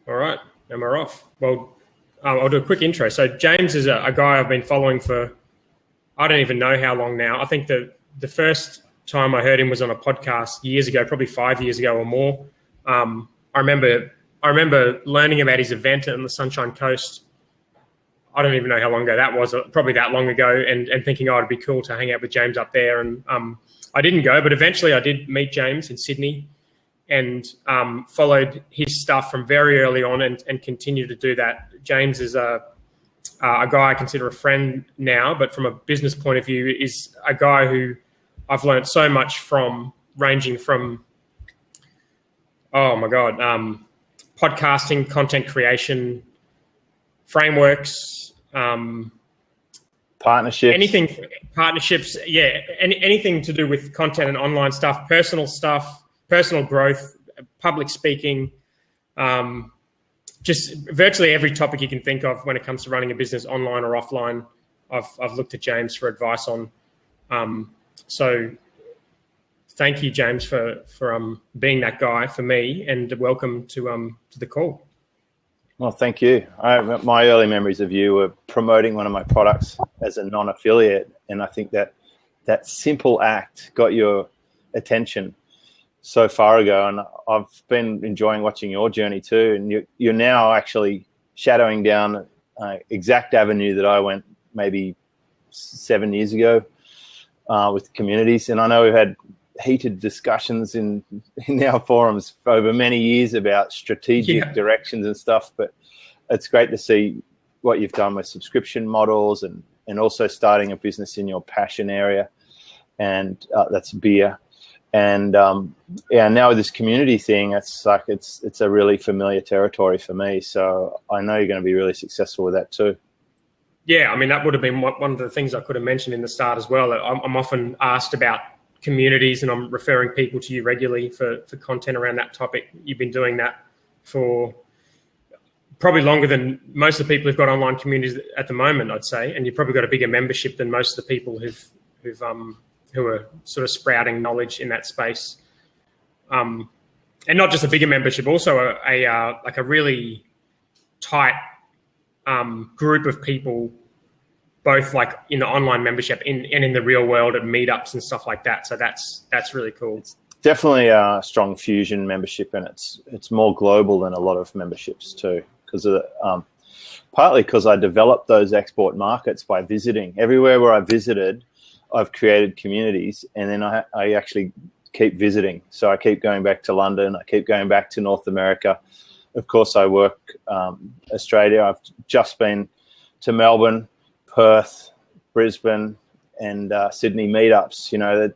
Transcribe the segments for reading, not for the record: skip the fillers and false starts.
All right, and we're off. Well, I'll do a quick intro. So James is a guy I've been following for, I don't even know how long now. I think the first time I heard him was on a podcast years ago, probably 5 years ago or more. I remember learning about his event on the Sunshine Coast. I don't even know how long ago that was, probably that long ago, and thinking, it'd be cool to hang out with James up there. And I didn't go, but eventually I did meet James in Sydney and followed his stuff from very early on and continue to do that. James is a guy I consider a friend now, but from a business point of view is a guy who I've learned so much from, ranging from, podcasting, content creation, frameworks, partnerships, yeah, anything to do with content and online stuff, personal growth, public speaking, just virtually every topic you can think of when it comes to running a business online or offline. I've looked at James for advice on. So thank you, James, for being that guy for me, and welcome to the call. Well, thank you. My early memories of you were promoting one of my products as a non-affiliate, and I think that simple act got your attention so far ago, and I've been enjoying watching your journey too. And you're now actually shadowing down an exact avenue that I went maybe 7 years ago with communities, and I know we've had heated discussions in our forums for over many years about strategic directions and stuff, but it's great to see what you've done with subscription models and also starting a business in your passion area, and that's beer. And now with this community thing, it's a really familiar territory for me. So I know you're going to be really successful with that too. Yeah, I mean, that would have been one of the things I could have mentioned in the start as well. I'm often asked about communities, and I'm referring people to you regularly for content around that topic. You've been doing that for probably longer than most of the people who've got online communities at the moment, I'd say, and you've probably got a bigger membership than most of the people who are sort of sprouting knowledge in that space. And not just a bigger membership, also a really tight group of people, both like in the online membership and in the real world at meetups and stuff like that. So that's really cool. It's definitely a strong fusion membership, and it's more global than a lot of memberships too, because of partly because I developed those export markets by visiting. Everywhere where I visited, I've created communities, and then I actually keep visiting. So I keep going back to London. I keep going back to North America. Of course, I work Australia. I've just been to Melbourne, Perth, Brisbane, and Sydney meetups. You know,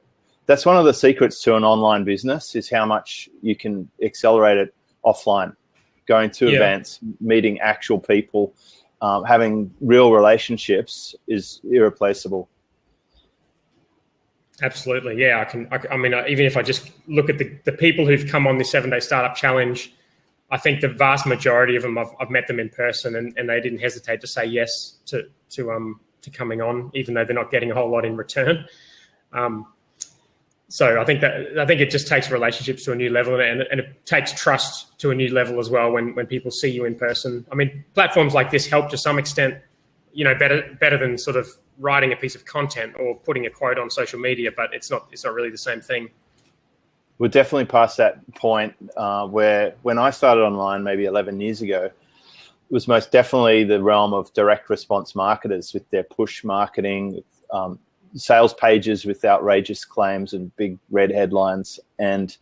that's one of the secrets to an online business, is how much you can accelerate it offline, going to events, meeting actual people, having real relationships is irreplaceable. Absolutely, yeah. I mean, even if I just look at the people who've come on this 7-day startup challenge, I think the vast majority of them, I've met them in person, and they didn't hesitate to say yes to coming on, even though they're not getting a whole lot in return. So I think it just takes relationships to a new level, and it takes trust to a new level as well when people see you in person. I mean, platforms like this help to some extent, you know, better than sort of writing a piece of content or putting a quote on social media, but it's not really the same thing. We're definitely past that point where when I started online maybe 11 years ago, it was most definitely the realm of direct response marketers with their push marketing, sales pages with outrageous claims and big red headlines. And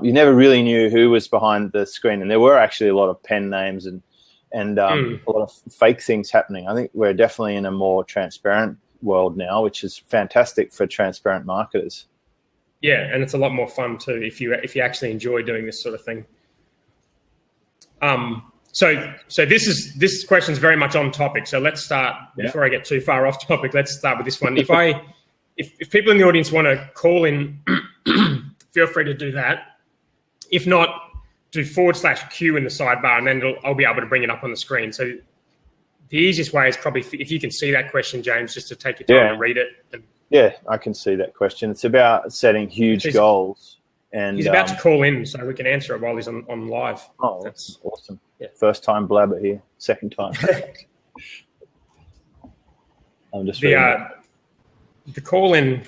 you never really knew who was behind the screen. And there were actually a lot of pen names and a lot of fake things happening. I think we're definitely in a more transparent world now, which is fantastic for transparent marketers. Yeah, and it's a lot more fun too if you actually enjoy doing this sort of thing. So this question is very much on topic. So let's start before I get too far off topic. Let's start with this one. If people in the audience want to call in, feel free to do that. If not, do /Q in the sidebar, and then I'll be able to bring it up on the screen. So the easiest way is probably, if you can see that question, James, just to take your time to read it. Yeah, I can see that question. It's about setting huge goals And he's about to call in, so we can answer it while he's on live. Oh, that's awesome. Yeah. First time blabber here. Second time. I'm just the call in,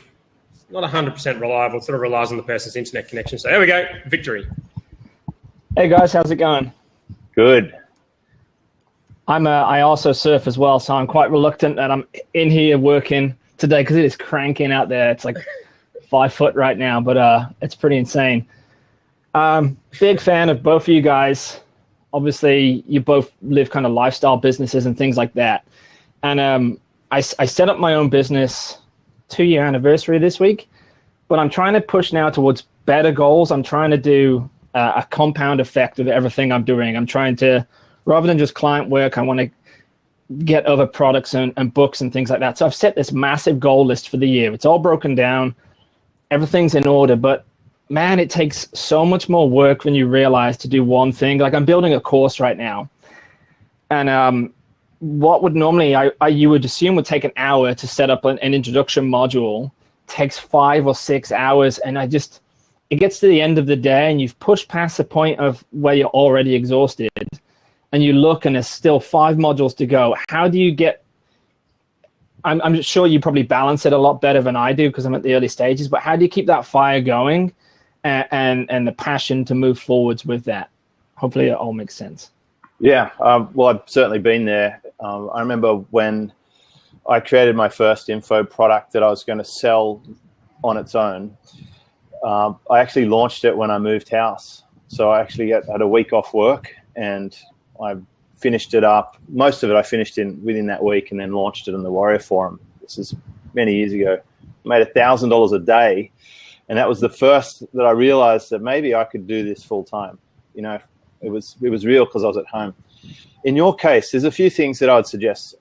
not 100% reliable. It sort of relies on the person's internet connection. So there we go. Victory. Hey guys, how's it going? Good. I also surf as well, so I'm quite reluctant that I'm in here working today because it is cranking out there. It's like 5 foot right now, but it's pretty insane. Big fan of both of you guys. Obviously, you both live kind of lifestyle businesses and things like that. And I set up my own business 2-year anniversary this week, but I'm trying to push now towards better goals. I'm trying to do a compound effect of everything I'm doing. I'm trying to, rather than just client work, I want to get other products and books and things like that. So I've set this massive goal list for the year. It's all broken down. Everything's in order, but man, it takes so much more work when you realize to do one thing. Like I'm building a course right now, and what would normally you would assume would take an hour to set up an introduction module takes 5 or 6 hours, and it gets to the end of the day and you've pushed past the point of where you're already exhausted, and you look and there's still 5 modules to go. How do you get? I'm sure you probably balance it a lot better than I do because I'm at the early stages, but how do you keep that fire going and the passion to move forwards with that? Hopefully it all makes sense. Yeah, well, I've certainly been there. I remember when I created my first info product that I was going to sell on its own. I actually launched it when I moved house. So I actually had a week off work and I finished it up. Most of it I finished within that week and then launched it on the Warrior Forum. This is many years ago. Made $1,000 a day. And that was the first that I realized that maybe I could do this full time. You know, it was real because I was at home. In your case, there's a few things that I would suggest,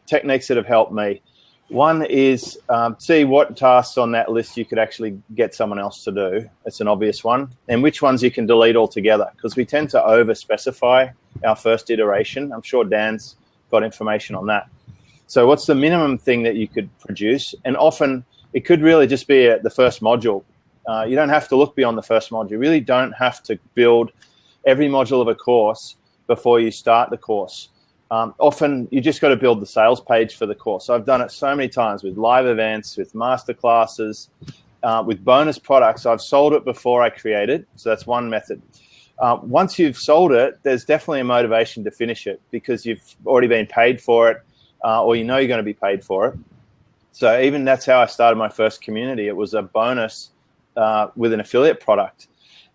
techniques that have helped me. One is see what tasks on that list you could actually get someone else to do. It's an obvious one. And which ones you can delete altogether, because we tend to over-specify our first iteration. I'm sure Dan's got information on that. So what's the minimum thing that you could produce? And often it could really just be the first module. You don't have to look beyond the first module. You really don't have to build every module of a course before you start the course. Often you just got to build the sales page for the course. I've done it so many times with live events, with masterclasses, with bonus products. I've sold it before I create it. So that's one method. Once you've sold it, there's definitely a motivation to finish it because you've already been paid for it, or you know you're going to be paid for it. So even that's how I started my first community. It was a bonus with an affiliate product.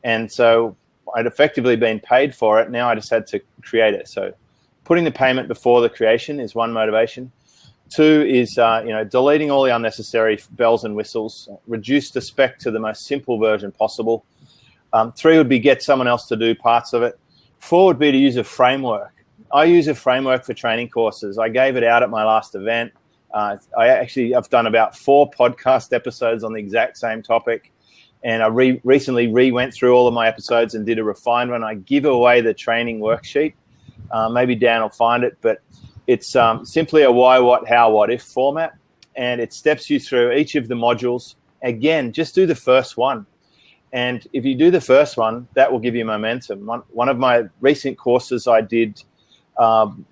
And so I'd effectively been paid for it. Now I just had to create it. So putting the payment before the creation is one motivation. 2 is deleting all the unnecessary bells and whistles. Reduce the spec to the most simple version possible. 3 would be get someone else to do parts of it. 4 would be to use a framework. I use a framework for training courses. I gave it out at my last event. I've done about 4 podcast episodes on the exact same topic. And I recently went through all of my episodes and did a refined one. I give away the training worksheet. Maybe Dan will find it, but it's simply a why, what, how, what if format. And it steps you through each of the modules. Again, just do the first one. And if you do the first one, that will give you momentum. One of my recent courses I did one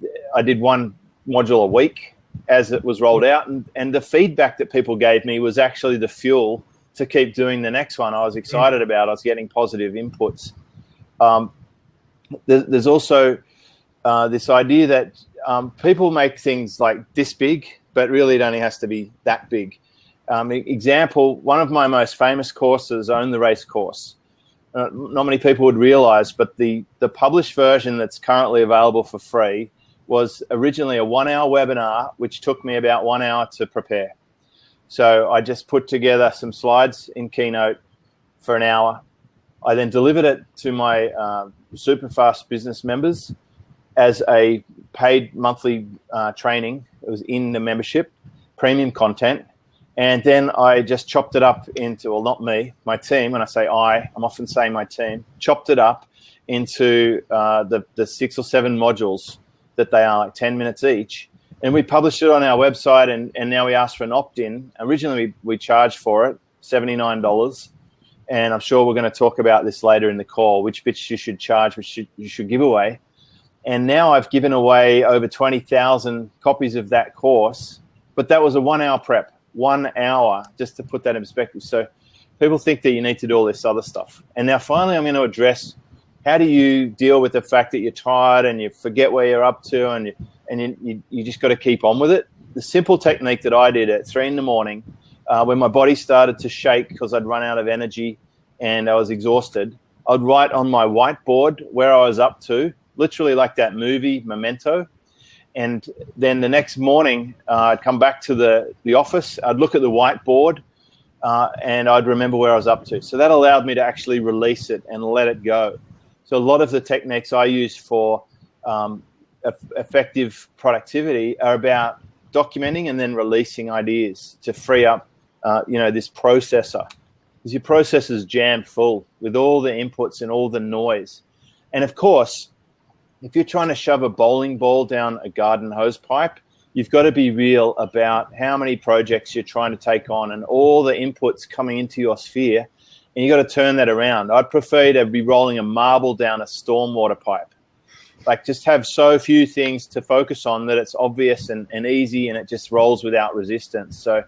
module a week as it was rolled out. And the feedback that people gave me was actually the fuel to keep doing the next one. I was excited about. I was getting positive inputs. There's also this idea that people make things like this big, but really it only has to be that big. Example, one of my most famous courses, Own the Race course. Not many people would realize, but the published version that's currently available for free was originally a 1-hour webinar, which took me about 1 hour to prepare. So I just put together some slides in Keynote for an hour. I then delivered it to my Superfast business members as a paid monthly training. It was in the membership, premium content. And then I just chopped it up into, well, not me, my team. When I say I'm often saying my team, chopped it up into the 6 or 7 modules that they are, like 10 minutes each. And we published it on our website, and now we ask for an opt-in. Originally, we charged for it, $79. and I'm sure we're going to talk about this later in the call, which bits you should charge, which you should give away. And now I've given away over 20,000 copies of that course, but that was a 1 hour prep, 1 hour, just to put that in perspective. So people think that you need to do all this other stuff. And now finally I'm going to address, how do you deal with the fact that you're tired and you forget where you're up to, and you just got to keep on with it? The simple technique that I did at 3 a.m, when my body started to shake because I'd run out of energy and I was exhausted, I'd write on my whiteboard where I was up to, literally like that movie Memento. And then the next morning, I'd come back to the office, I'd look at the whiteboard, and I'd remember where I was up to. So that allowed me to actually release it and let it go. So a lot of the techniques I use for effective productivity are about documenting and then releasing ideas to free up, this processor. Because your processor's jammed full with all the inputs and all the noise. And of course, if you're trying to shove a bowling ball down a garden hose pipe, you've got to be real about how many projects you're trying to take on and all the inputs coming into your sphere, and you've got to turn that around. I'd prefer to be rolling a marble down a stormwater pipe. Like, just have so few things to focus on that it's obvious and easy, and it just rolls without resistance. So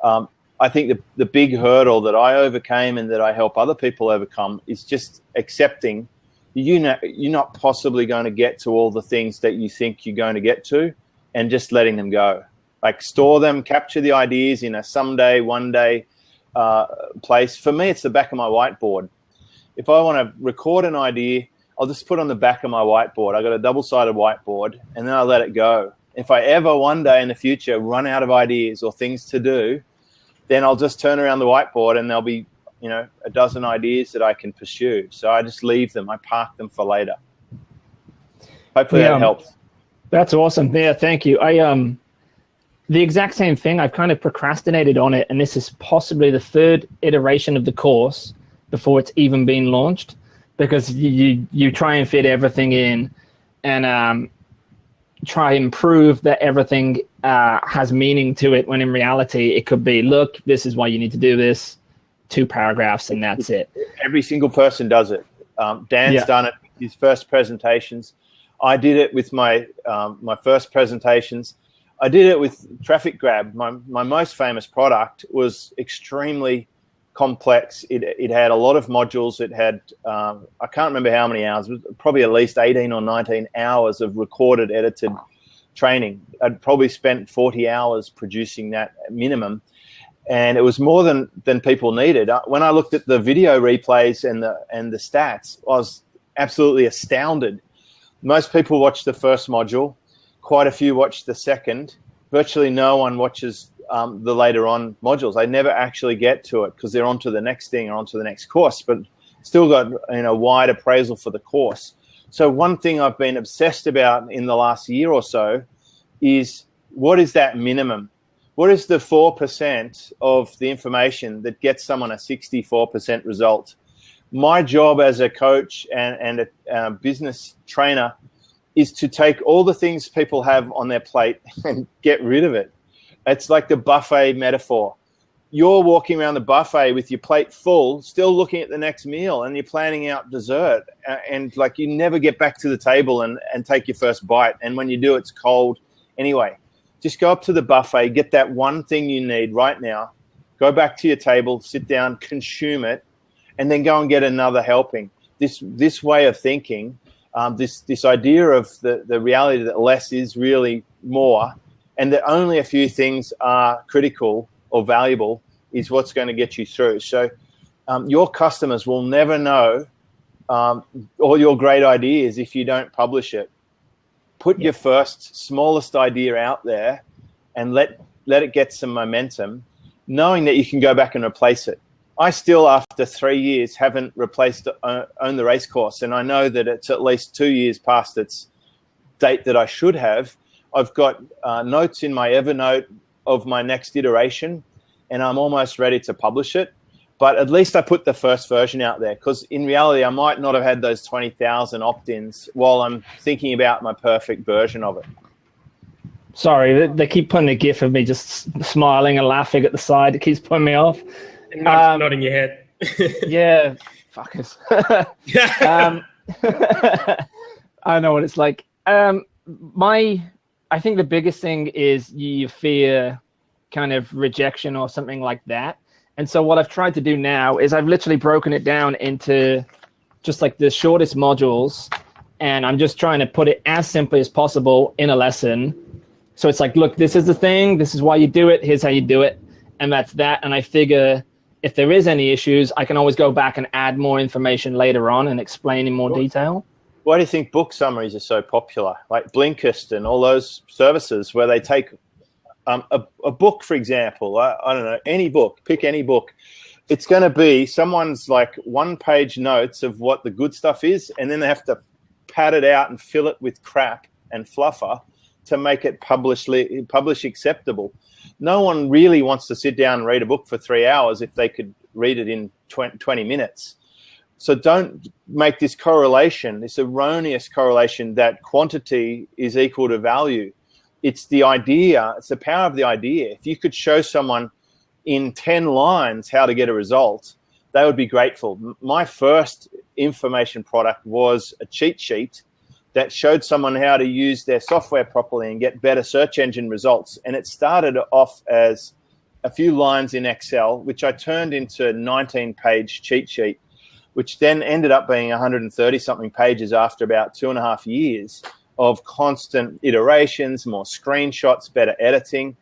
I think the big hurdle that I overcame and that I help other people overcome is just accepting you're not possibly going to get to all the things that you think you're going to get to, and just letting them go. Like, store them, capture the ideas in a someday, one day place. For me, it's the back of my whiteboard. If I want to record an idea, I'll just put it on the back of my whiteboard. I got a double-sided whiteboard, and then I let it go. If I ever one day in the future run out of ideas or things to do, then I'll just turn around the whiteboard and there'll be a dozen ideas that I can pursue. So I just leave them. I park them for later. Hopefully that helps. That's awesome. Yeah, thank you. The exact same thing. I've kind of procrastinated on it, and this is possibly the third iteration of the course before it's even been launched, because you try and fit everything in and try and prove that everything has meaning to it, when in reality it could be, look, this is why you need to do this. 2 paragraphs and that's it. Every single person does it. Dan's done it with his first presentations. I did it with my first presentations. I did it with Traffic Grab. My most famous product was extremely complex. It had a lot of modules. It had, I can't remember how many hours, probably at least 18 or 19 hours of recorded, edited training. I'd probably spent 40 hours producing that minimum. And it was more than people needed. When I looked at the video replays and the stats, I was absolutely astounded. Most people watch the first module. Quite a few watch the second. Virtually no one watches the later on modules. They never actually get to it because they're on to the next thing or on to the next course, but still got wide appraisal for the course. So one thing I've been obsessed about in the last year or so is, what is that minimum? What is the 4% of the information that gets someone a 64% result? My job as a coach and a business trainer is to take all the things people have on their plate and get rid of it. It's like the buffet metaphor. You're walking around the buffet with your plate full, still looking at the next meal, and you're planning out dessert. And like, you never get back to the table and take your first bite. And when you do, it's cold anyway. Just go up to the buffet, get that one thing you need right now, go back to your table, sit down, consume it, and then go and get another helping. This way of thinking, this idea of the reality that less is really more, and that only a few things are critical or valuable, is what's going to get you through. So your customers will never know all your great ideas if you don't publish it. Put your first, smallest idea out there and let it get some momentum, knowing that you can go back and replace it. I still, after 3 years, haven't replaced Own the Race course, and I know that it's at least 2 years past its date that I should have. I've got notes in my Evernote of my next iteration, and I'm almost ready to publish it. But at least I put the first version out there, because in reality, I might not have had those 20,000 opt-ins while I'm thinking about my perfect version of it. Sorry, they keep putting a gif of me just smiling and laughing at the side. It keeps putting me off. Nodding your head. Yeah, fuckers. I know what it's like. I think the biggest thing is you fear kind of rejection or something like that. And so what I've tried to do now is I've literally broken it down into just like the shortest modules, and I'm just trying to put it as simply as possible in a lesson. So it's like, look, this is the thing, this is why you do it, here's how you do it, and that's that. And I figure if there is any issues, I can always go back and add more information later on and explain in more detail. Why do you think book summaries are so popular? Like Blinkist and all those services where they take a book, for example, I don't know, any book, pick any book. It's going to be someone's like one-page notes of what the good stuff is, and then they have to pad it out and fill it with crap and fluffer to make it publish acceptable. No one really wants to sit down and read a book for 3 hours if they could read it in 20 minutes. So don't make this correlation, this erroneous correlation that quantity is equal to value. It's the idea, it's the power of the idea. If you could show someone in 10 lines how to get a result, they would be grateful. My first information product was a cheat sheet that showed someone how to use their software properly and get better search engine results. And it started off as a few lines in Excel, which I turned into a 19-page cheat sheet, which then ended up being 130-something pages after about 2.5 years of constant iterations, more screenshots, better editing.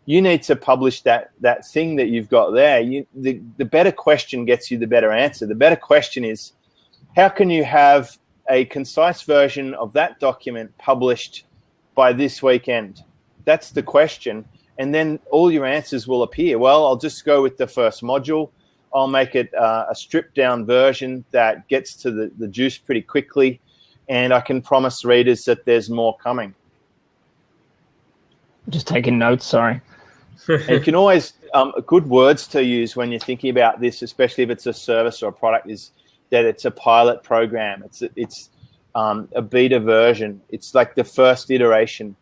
You need to publish that thing that you've got there. The better question gets you the better answer. The better question is, how can you have a concise version of that document published by this weekend? That's the question. And then all your answers will appear. Well, I'll just go with the first module. I'll make it a stripped-down version that gets to the juice pretty quickly, and I can promise readers that there's more coming. Just taking notes, sorry. And you can always, good words to use when you're thinking about this, especially if it's a service or a product, is that it's a pilot program. It's a beta version. It's like the first iteration.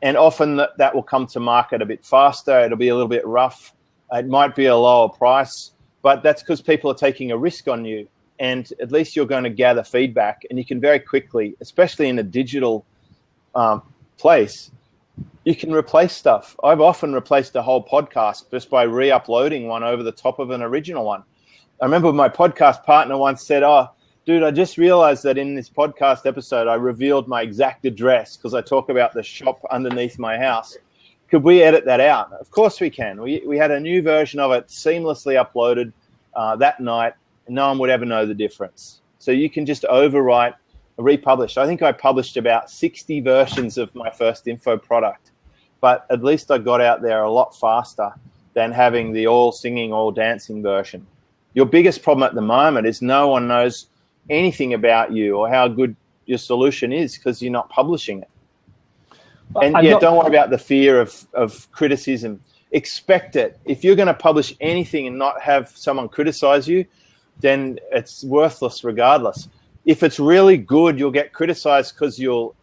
And often that will come to market a bit faster. It'll be a little bit rough. It might be a lower price, but that's because people are taking a risk on you. And at least you're going to gather feedback, and you can very quickly, especially in a digital place, you can replace stuff. I've often replaced a whole podcast just by re-uploading one over the top of an original one. I remember my podcast partner once said, "Oh, dude, I just realized that in this podcast episode, I revealed my exact address because I talk about the shop underneath my house. Could we edit that out?" Of course we can. We had a new version of it seamlessly uploaded that night, and no one would ever know the difference. So you can just overwrite, republish. I think I published about 60 versions of my first info product, but at least I got out there a lot faster than having the all singing, all dancing version. Your biggest problem at the moment is no one knows anything about you or how good your solution is because you're not publishing it. And don't worry about the fear of criticism. Expect it. If you're going to publish anything and not have someone criticize you, then it's worthless regardless. If it's really good, you'll get criticized because you'll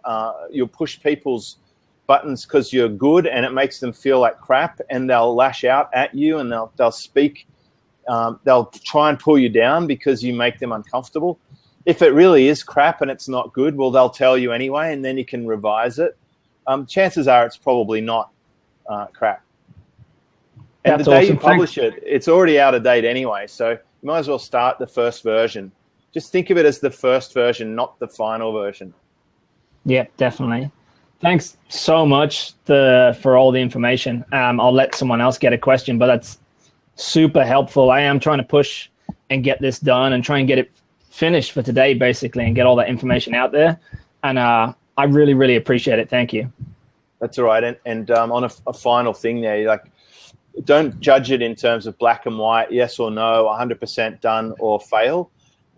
push people's buttons because you're good, and it makes them feel like crap, and they'll lash out at you, and they'll speak. They'll try and pull you down because you make them uncomfortable. If it really is crap and it's not good, well, they'll tell you anyway, and then you can revise it. Chances are it's probably not crap. And That's the day awesome. you publish it, it's already out of date anyway, so you might as well start the first version. Just think of it as the first version, not the final version. Yeah, definitely. Thanks so much for all the information. I'll let someone else get a question, but that's super helpful. I am trying to push and get this done and try and get it finished for today, basically, and get all that information out there. And I really, really appreciate it. Thank you. That's all right. And on a final thing there, like, don't judge it in terms of black and white, yes or no, 100% done or fail.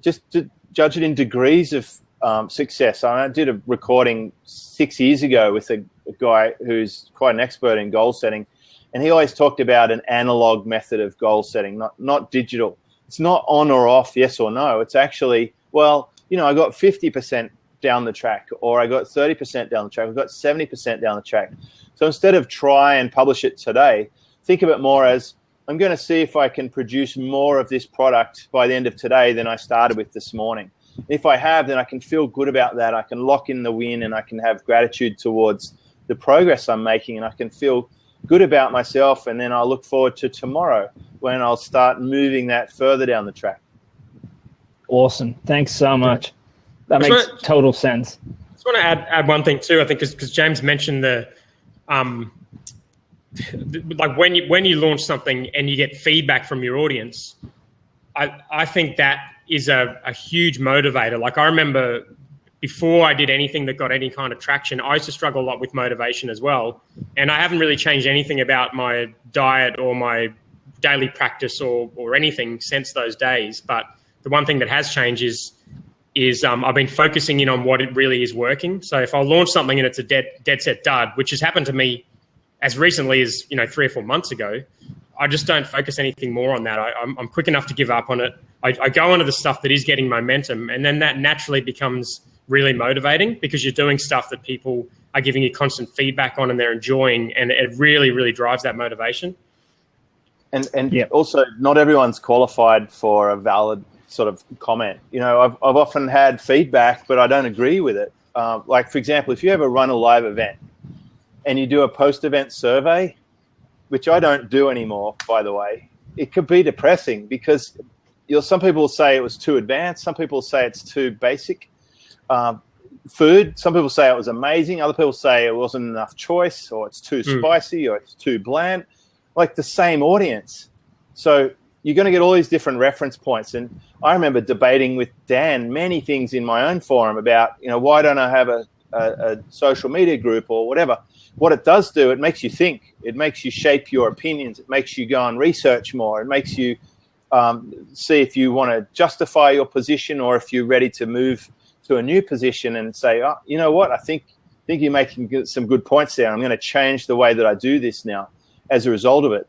Just to judge it in degrees of success. I did a recording 6 years ago with a guy who's quite an expert in goal setting, and he always talked about an analog method of goal setting, not digital. It's not on or off, yes or no. It's actually, well, I got 50% down the track, or I got 30% down the track, I got 70% down the track. So instead of try and publish it today, think of it more as I'm going to see if I can produce more of this product by the end of today than I started with this morning. If I have, then I can feel good about that. I can lock in the win, and I can have gratitude towards the progress I'm making, and I can feel good about myself. And then I'll look forward to tomorrow when I'll start moving that further down the track. Awesome. Thanks so much. That makes total sense. I just want to add one thing too. I think because James mentioned like when you launch something and you get feedback from your audience, I think that is a huge motivator. Like I remember before I did anything that got any kind of traction, I used to struggle a lot with motivation as well. And I haven't really changed anything about my diet or my daily practice or anything since those days. But the one thing that has changed is I've been focusing in on what it really is working. So if I launch something and it's a dead set dud, which has happened to me as recently as 3 or 4 months ago, I just don't focus anything more on that. I'm quick enough to give up on it. I go onto the stuff that is getting momentum, and then that naturally becomes really motivating because you're doing stuff that people are giving you constant feedback on and they're enjoying, and it really, really drives that motivation. And also, not everyone's qualified for a valid sort of comment. I've often had feedback, but I don't agree with it. Like, for example, if you ever run a live event and you do a post-event survey, which I don't do anymore, by the way, it could be depressing because some people will say it was too advanced. Some people say it's too basic. Food, some people say it was amazing. Other people say it wasn't enough choice, or it's too spicy, or it's too bland. Like the same audience. So you're going to get all these different reference points. And I remember debating with Dan many things in my own forum about, why don't I have a social media group or whatever. What it does do, it makes you think. It makes you shape your opinions. It makes you go and research more. It makes you see if you want to justify your position or if you're ready to move to a new position and say, oh, you know what, I think you're making some good points there. I'm going to change the way that I do this now as a result of it.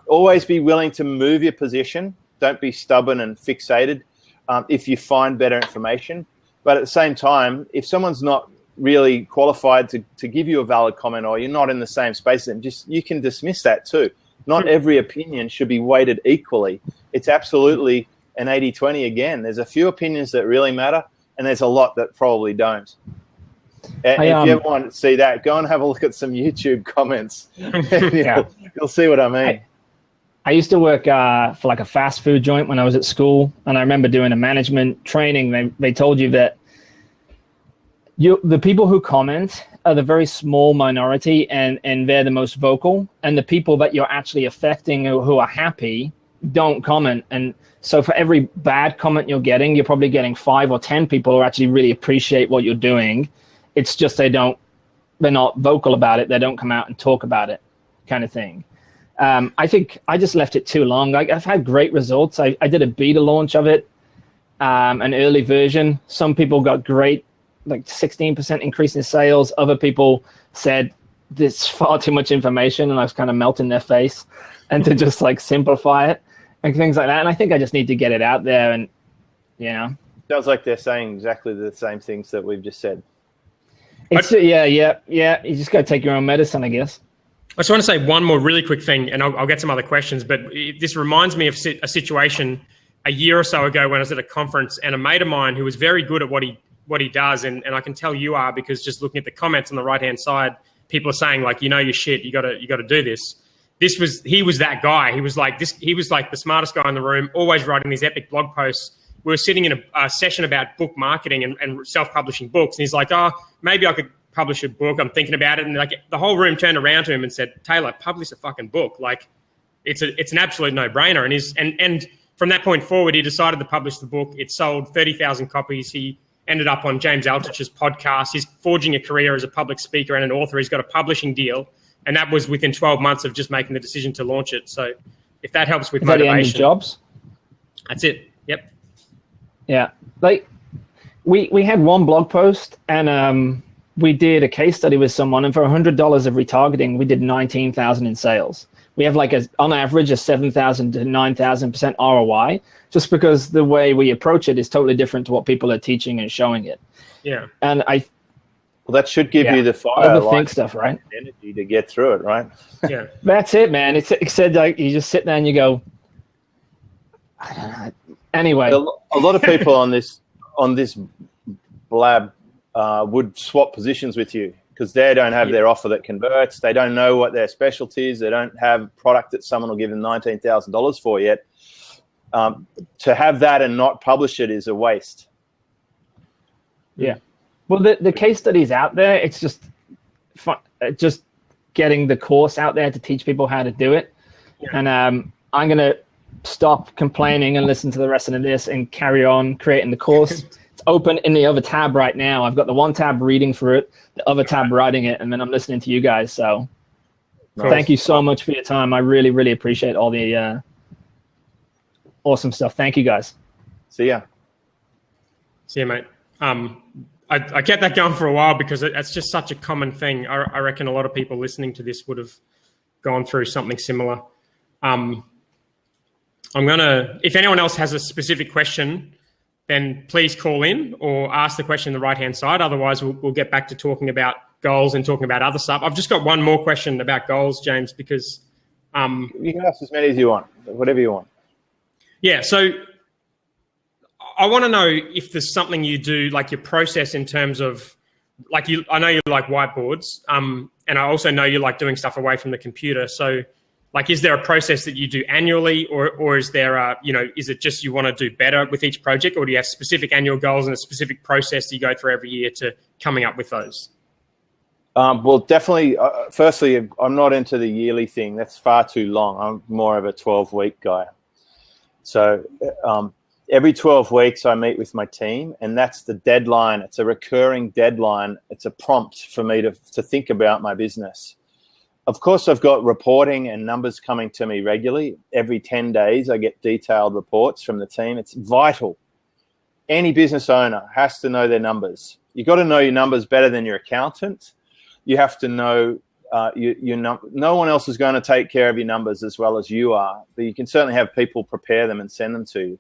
Always be willing to move your position. Don't be stubborn and fixated if you find better information. But at the same time, if someone's not really qualified to give you a valid comment, or you're not in the same space, then you can dismiss that too. Not every opinion should be weighted equally. It's absolutely an 80-20 again. There's a few opinions that really matter, and there's a lot that probably don't. If you ever want to see that, go and have a look at some YouTube comments. You'll see what I mean. I used to work for like a fast food joint when I was at school, and I remember doing a management training. They told you that the people who comment are the very small minority, and they're the most vocal, and the people that you're actually affecting who are happy don't comment. And so for every bad comment you're getting, you're probably getting 5 or 10 people who actually really appreciate what you're doing. It's just they're not vocal about it. They don't come out and talk about it, kind of thing. I think I just left it too long. I've had great results. I did a beta launch of it, an early version. Some people got great, like 16% increase in sales. Other people said there's far too much information, and I was kind of melting their face, and to just like simplify it and things like that. And I think I just need to get it out there, and sounds like they're saying exactly the same things that we've just said. It's yeah. You just got to take your own medicine, I guess. I just want to say one more really quick thing, and I'll get some other questions, but this reminds me of a situation a year or so ago when I was at a conference, and a mate of mine who was very good at what he does, and I can tell you are, because just looking at the comments on the right-hand side, people are saying like, your shit, you got to do this. He was that guy. He was like the smartest guy in the room, always writing these epic blog posts. We were sitting in a session about book marketing and self-publishing books, and he's like, oh, maybe I could publish a book. I'm thinking about it. And like the whole room turned around to him and said, Taylor, publish a fucking book. Like it's an absolute no-brainer. And from that point forward, he decided to publish the book. It sold 30,000 copies. He ended up on James Altuch's podcast. He's forging a career as a public speaker and an author. He's got a publishing deal. And that was within 12 months of just making the decision to launch it. So if that helps with motivation. Jobs? That's it. Yep. Yeah. Like we had one blog post, and we did a case study with someone, and for $100 of retargeting, we did 19,000 in sales. We have like on average a 7,000 to 9,000% ROI, just because the way we approach it is totally different to what people are teaching and showing it. Yeah. And Well, that should give you the fire, overthink stuff, right? Energy to get through it, right? Yeah, that's it, man. It said like you just sit there and you go. I don't know. Anyway, a lot of people on this blab would swap positions with you because they don't have their offer that converts. They don't know what their specialty is. They don't have product that someone will give them $19,000 for yet. To have that and not publish it is a waste. Yeah. Well, the case studies out there, it's just fun, just getting the course out there to teach people how to do it. Yeah. And I'm going to stop complaining and listen to the rest of this and carry on creating the course. It's open in the other tab right now. I've got the one tab reading through it, the other tab writing it, and then I'm listening to you guys. So Thank you so much for your time. I really, really appreciate all the awesome stuff. Thank you, guys. See ya. See ya, mate. I kept that going for a while because it's just such a common thing. I reckon a lot of people listening to this would have gone through something similar. If anyone else has a specific question, then please call in or ask the question on the right-hand side. Otherwise, we'll get back to talking about goals and talking about other stuff. I've just got one more question about goals, James, because... you can ask as many as you want, whatever you want. Yeah, so I want to know if there's something you do, like your process in terms of, like I know you like whiteboards, and I also know you like doing stuff away from the computer. So, like, is there a process that you do annually, or is there is it just you want to do better with each project, or do you have specific annual goals and a specific process that you go through every year to coming up with those? Well, definitely. Firstly, I'm not into the yearly thing. That's far too long. I'm more of a 12-week guy. So every 12 weeks I meet with my team, and that's the deadline. It's a recurring deadline. It's a prompt for me to think about my business. Of course, I've got reporting and numbers coming to me regularly. Every 10 days, I get detailed reports from the team. It's vital. Any business owner has to know their numbers. You've got to know your numbers better than your accountant. You have to know no one else is going to take care of your numbers as well as you are, but you can certainly have people prepare them and send them to you.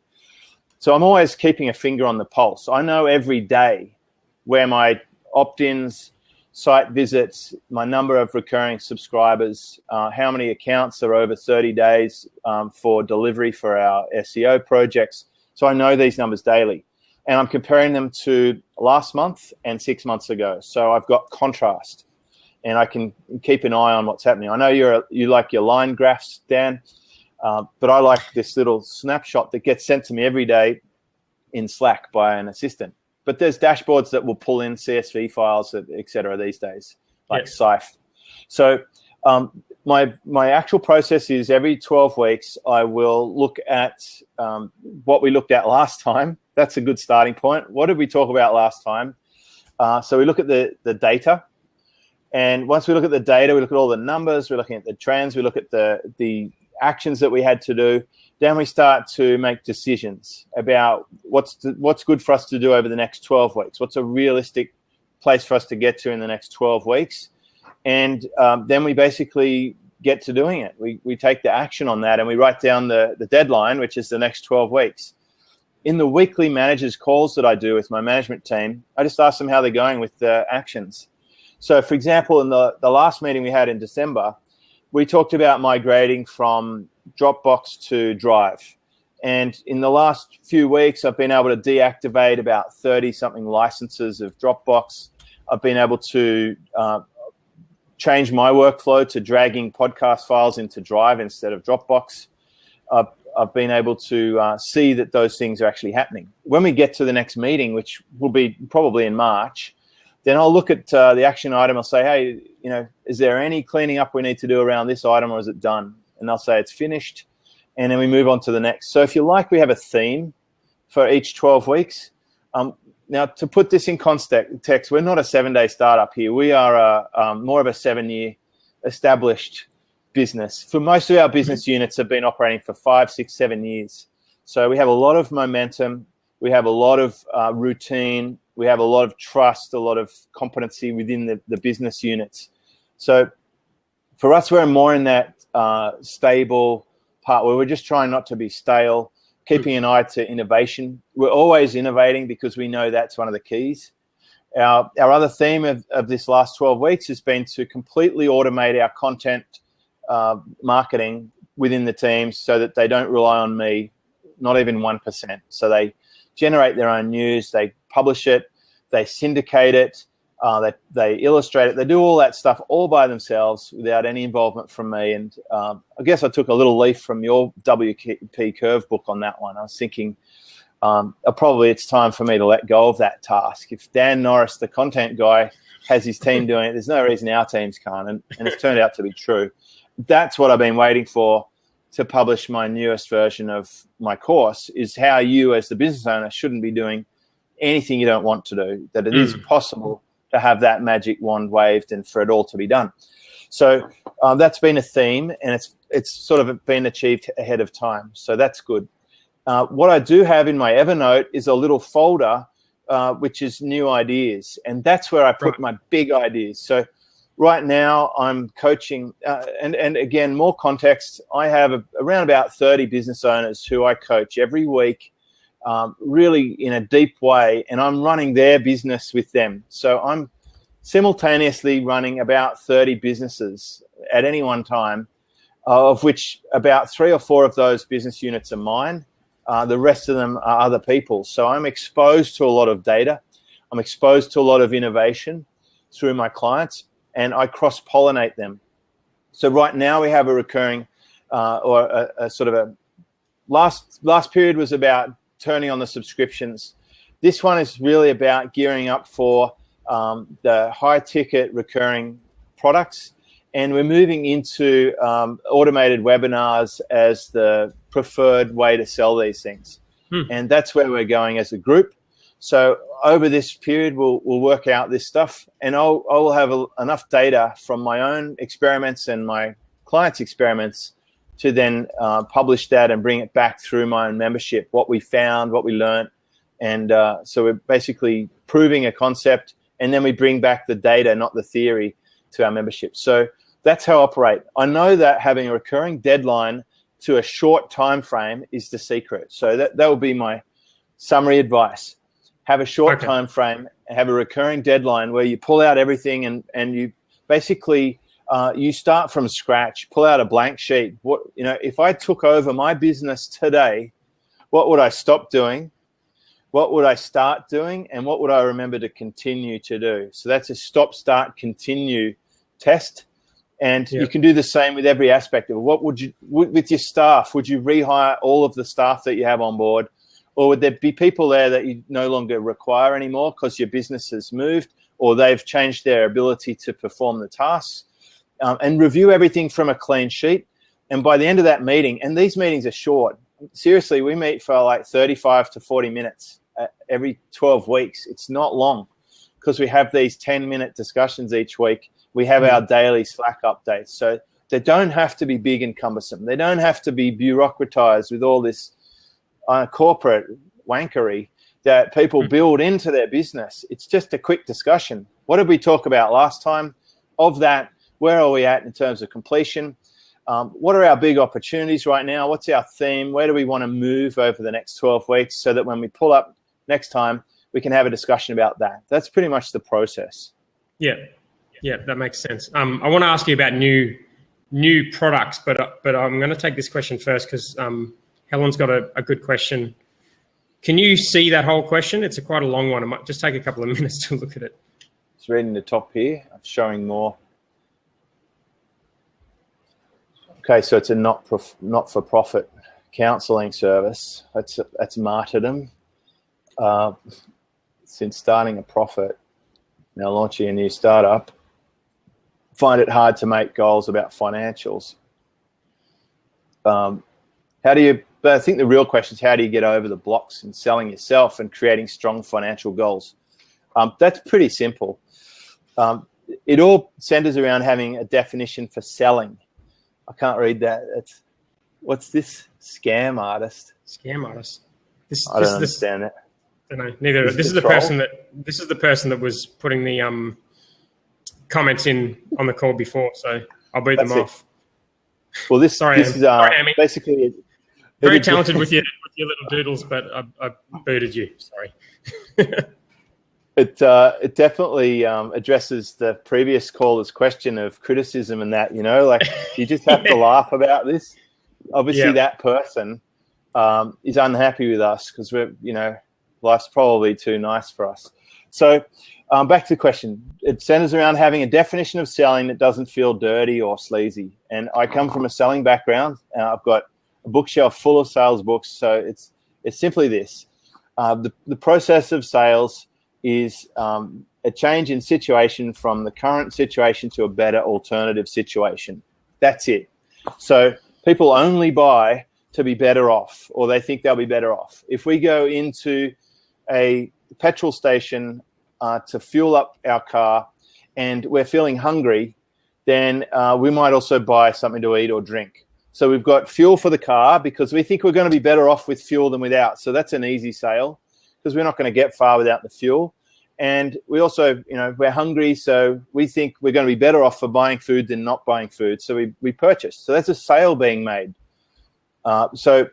So I'm always keeping a finger on the pulse. I know every day where my opt-ins, site visits, my number of recurring subscribers, how many accounts are over 30 days for delivery for our SEO projects. So I know these numbers daily. And I'm comparing them to last month and 6 months ago. So I've got contrast. And I can keep an eye on what's happening. I know you like your line graphs, Dan, but I like this little snapshot that gets sent to me every day in Slack by an assistant. But there's dashboards that will pull in CSV files, et cetera, these days, like Sife. So my actual process is every 12 weeks, I will look at what we looked at last time. That's a good starting point. What did we talk about last time? So we look at the data. And once we look at the data, we look at all the numbers, we're looking at the trends, we look at the actions that we had to do. Then we start to make decisions about what's good for us to do over the next 12 weeks. What's a realistic place for us to get to in the next 12 weeks? And then we basically get to doing it. We take the action on that and we write down the deadline, which is the next 12 weeks. In the weekly managers calls that I do with my management team, I just ask them how they're going with the actions. So, for example, in the last meeting we had in December, we talked about migrating from Dropbox to Drive. And in the last few weeks, I've been able to deactivate about 30-something licenses of Dropbox. I've been able to change my workflow to dragging podcast files into Drive instead of Dropbox. I've been able to see that those things are actually happening. When we get to the next meeting, which will be probably in March, then I'll look at the action item. I'll say, hey, is there any cleaning up we need to do around this item, or is it done? And they'll say it's finished, and then we move on to the next. So if you like, we have a theme for each 12 weeks. Now, to put this in context, we're not a 7-day startup here. We are more of a 7-year established business. For most of our business units have been operating for 5, 6, 7 years. So we have a lot of momentum. We have a lot of routine. We have a lot of trust, a lot of competency within the business units. So for us, we're more in that stable part where we're just trying not to be stale, keeping an eye to innovation. We're always innovating because we know that's one of the keys. Our other theme of this last 12 weeks has been to completely automate our content marketing within the teams so that they don't rely on me, not even 1%. So they generate their own news, they publish it, they syndicate it, they illustrate it, they do all that stuff all by themselves without any involvement from me. And I guess I took a little leaf from your WP Curve book on that one. I was thinking probably it's time for me to let go of that task. If Dan Norris, the content guy, has his team doing it, there's no reason our teams can't, and it's turned out to be true. That's what I've been waiting for to publish my newest version of my course, is how you as the business owner shouldn't be doing anything you don't want to do, that it is possible to have that magic wand waved and for it all to be done. So that's been a theme, and it's sort of been achieved ahead of time. So that's good. What I do have in my Evernote is a little folder, which is new ideas. And that's where I put my big ideas. So right now I'm coaching, and again, more context, I have around about 30 business owners who I coach every week, really in a deep way, and I'm running their business with them. So I'm simultaneously running about 30 businesses at any one time, of which about 3 or 4 of those business units are mine. The rest of them are other people's. So I'm exposed to a lot of data. I'm exposed to a lot of innovation through my clients, and I cross-pollinate them. So right now we have a recurring or a sort of a last period was about turning on the subscriptions. This one is really about gearing up for the high-ticket recurring products, and we're moving into automated webinars as the preferred way to sell these things. And that's where we're going as a group. So over this period, we'll work out this stuff, and I'll have enough data from my own experiments and my clients' experiments to then publish that and bring it back through my own membership, what we found, what we learned. And so we're basically proving a concept, and then we bring back the data, not the theory, to our membership. So that's how I operate. I know that having a recurring deadline to a short time frame is the secret. So that will be my summary advice. Have a short time frame, have a recurring deadline where you pull out everything and you basically you start from scratch, pull out a blank sheet. If I took over my business today, what would I stop doing? What would I start doing? And what would I remember to continue to do? So that's a stop, start, continue test. And you can do the same with every aspect of it. What would you, with your staff, would you rehire all of the staff that you have on board? Or would there be people there that you no longer require anymore because your business has moved or they've changed their ability to perform the tasks? And review everything from a clean sheet. And by the end of that meeting, and these meetings are short. Seriously, we meet for like 35 to 40 minutes every 12 weeks. It's not long because we have these 10-minute discussions each week. We have our daily Slack updates. So they don't have to be big and cumbersome. They don't have to be bureaucratized with all this corporate wankery that people build into their business. It's just a quick discussion. What did we talk about last time? Of that, where are we at in terms of completion? What are our big opportunities right now? What's our theme? Where do we want to move over the next 12 weeks so that when we pull up next time, we can have a discussion about that? That's pretty much the process. Yeah, that makes sense. I want to ask you about new products, but I'm going to take this question first because Helen's got a good question. Can you see that whole question? It's quite a long one. I might just take a couple of minutes to look at it. It's reading the top here. I'm showing more. Okay, so it's a not-for-profit counselling service. That's martyrdom. Since starting a profit, now launching a new startup, find it hard to make goals about financials. But I think the real question is, how do you get over the blocks in selling yourself and creating strong financial goals? That's pretty simple. It all centers around having a definition for selling. I can't read that. What's this? Scam artist. Scam artist. I don't understand that. I don't know. Neither. This is the person that was putting the comments in on the call before. So I'll boot them off. Well, this is basically very talented with your little doodles, but I booted you. Sorry. It definitely addresses the previous caller's question of criticism and that, like you just have to laugh about this. Obviously, that person is unhappy with us because life's probably too nice for us. So back to the question. It centers around having a definition of selling that doesn't feel dirty or sleazy. And I come from a selling background. I've got a bookshelf full of sales books. So it's simply this. The process of sales is a change in situation from the current situation to a better alternative situation. That's it. So people only buy to be better off, or they think they'll be better off. If we go into a petrol station to fuel up our car and we're feeling hungry, then we might also buy something to eat or drink. So we've got fuel for the car because we think we're going to be better off with fuel than without. So that's an easy sale because we're not going to get far without the fuel. And we also, we're hungry, so we think we're going to be better off for buying food than not buying food. So we purchase. So that's a sale being made. So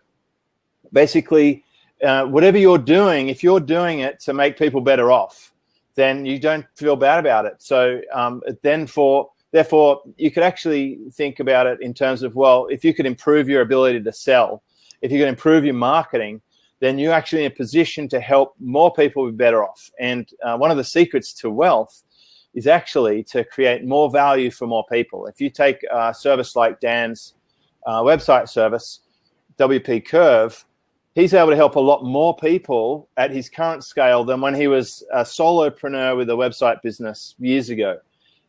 basically, whatever you're doing, if you're doing it to make people better off, then you don't feel bad about it. So therefore, you could actually think about it in terms of, well, if you could improve your ability to sell, if you could improve your marketing, then you're actually in a position to help more people be better off. And one of the secrets to wealth is actually to create more value for more people. If you take a service like Dan's website service, WP Curve, he's able to help a lot more people at his current scale than when he was a solopreneur with a website business years ago.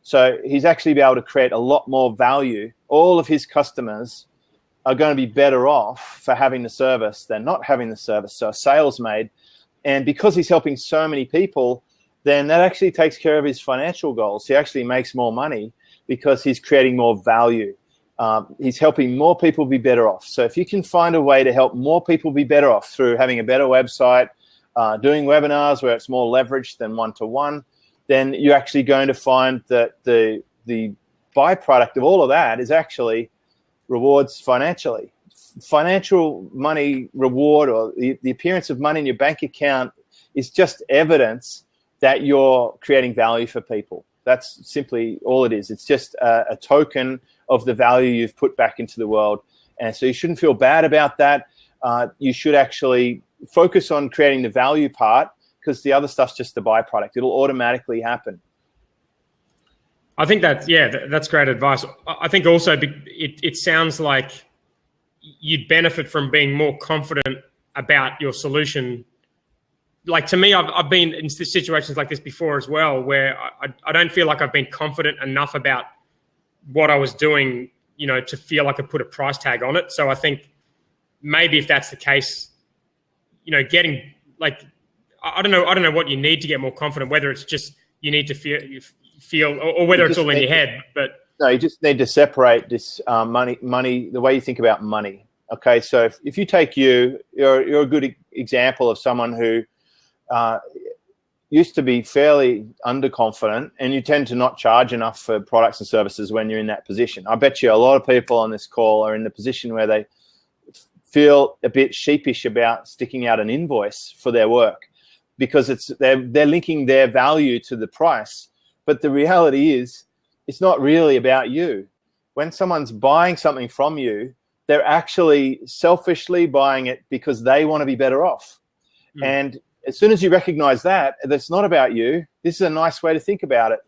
So he's actually be able to create a lot more value. All of his customers are going to be better off for having the service than not having the service. So a sale's made. And because he's helping so many people, then that actually takes care of his financial goals. He actually makes more money because he's creating more value. He's helping more people be better off. So if you can find a way to help more people be better off through having a better website, doing webinars where it's more leveraged than one-to-one, then you're actually going to find that the byproduct of all of that is actually rewards financially. Financial money reward, or the appearance of money in your bank account, is just evidence that you're creating value for people. That's simply all it is. It's just a token of the value you've put back into the world. And so you shouldn't feel bad about that. You should actually focus on creating the value part, because the other stuff's just the byproduct. It'll automatically happen. I think that's great advice. I think also it sounds like you'd benefit from being more confident about your solution. Like, to me, I've been in situations like this before as well, where I don't feel like I've been confident enough about what I was doing, to feel like I could put a price tag on it. So I think maybe if that's the case, getting like, I don't know what you need to get more confident, whether it's just you need to feel or whether it's all in your head. But no, you just need to separate this money, the way you think about money. Okay, so if you take you're a good example of someone who used to be fairly underconfident, and you tend to not charge enough for products and services when you're in that position. I bet you a lot of people on this call are in the position where they feel a bit sheepish about sticking out an invoice for their work, because they're linking their value to the price. But the reality is, it's not really about you. When someone's buying something from you, they're actually selfishly buying it because they want to be better off. And as soon as you recognize that, that's not about you. This is a nice way to think about it.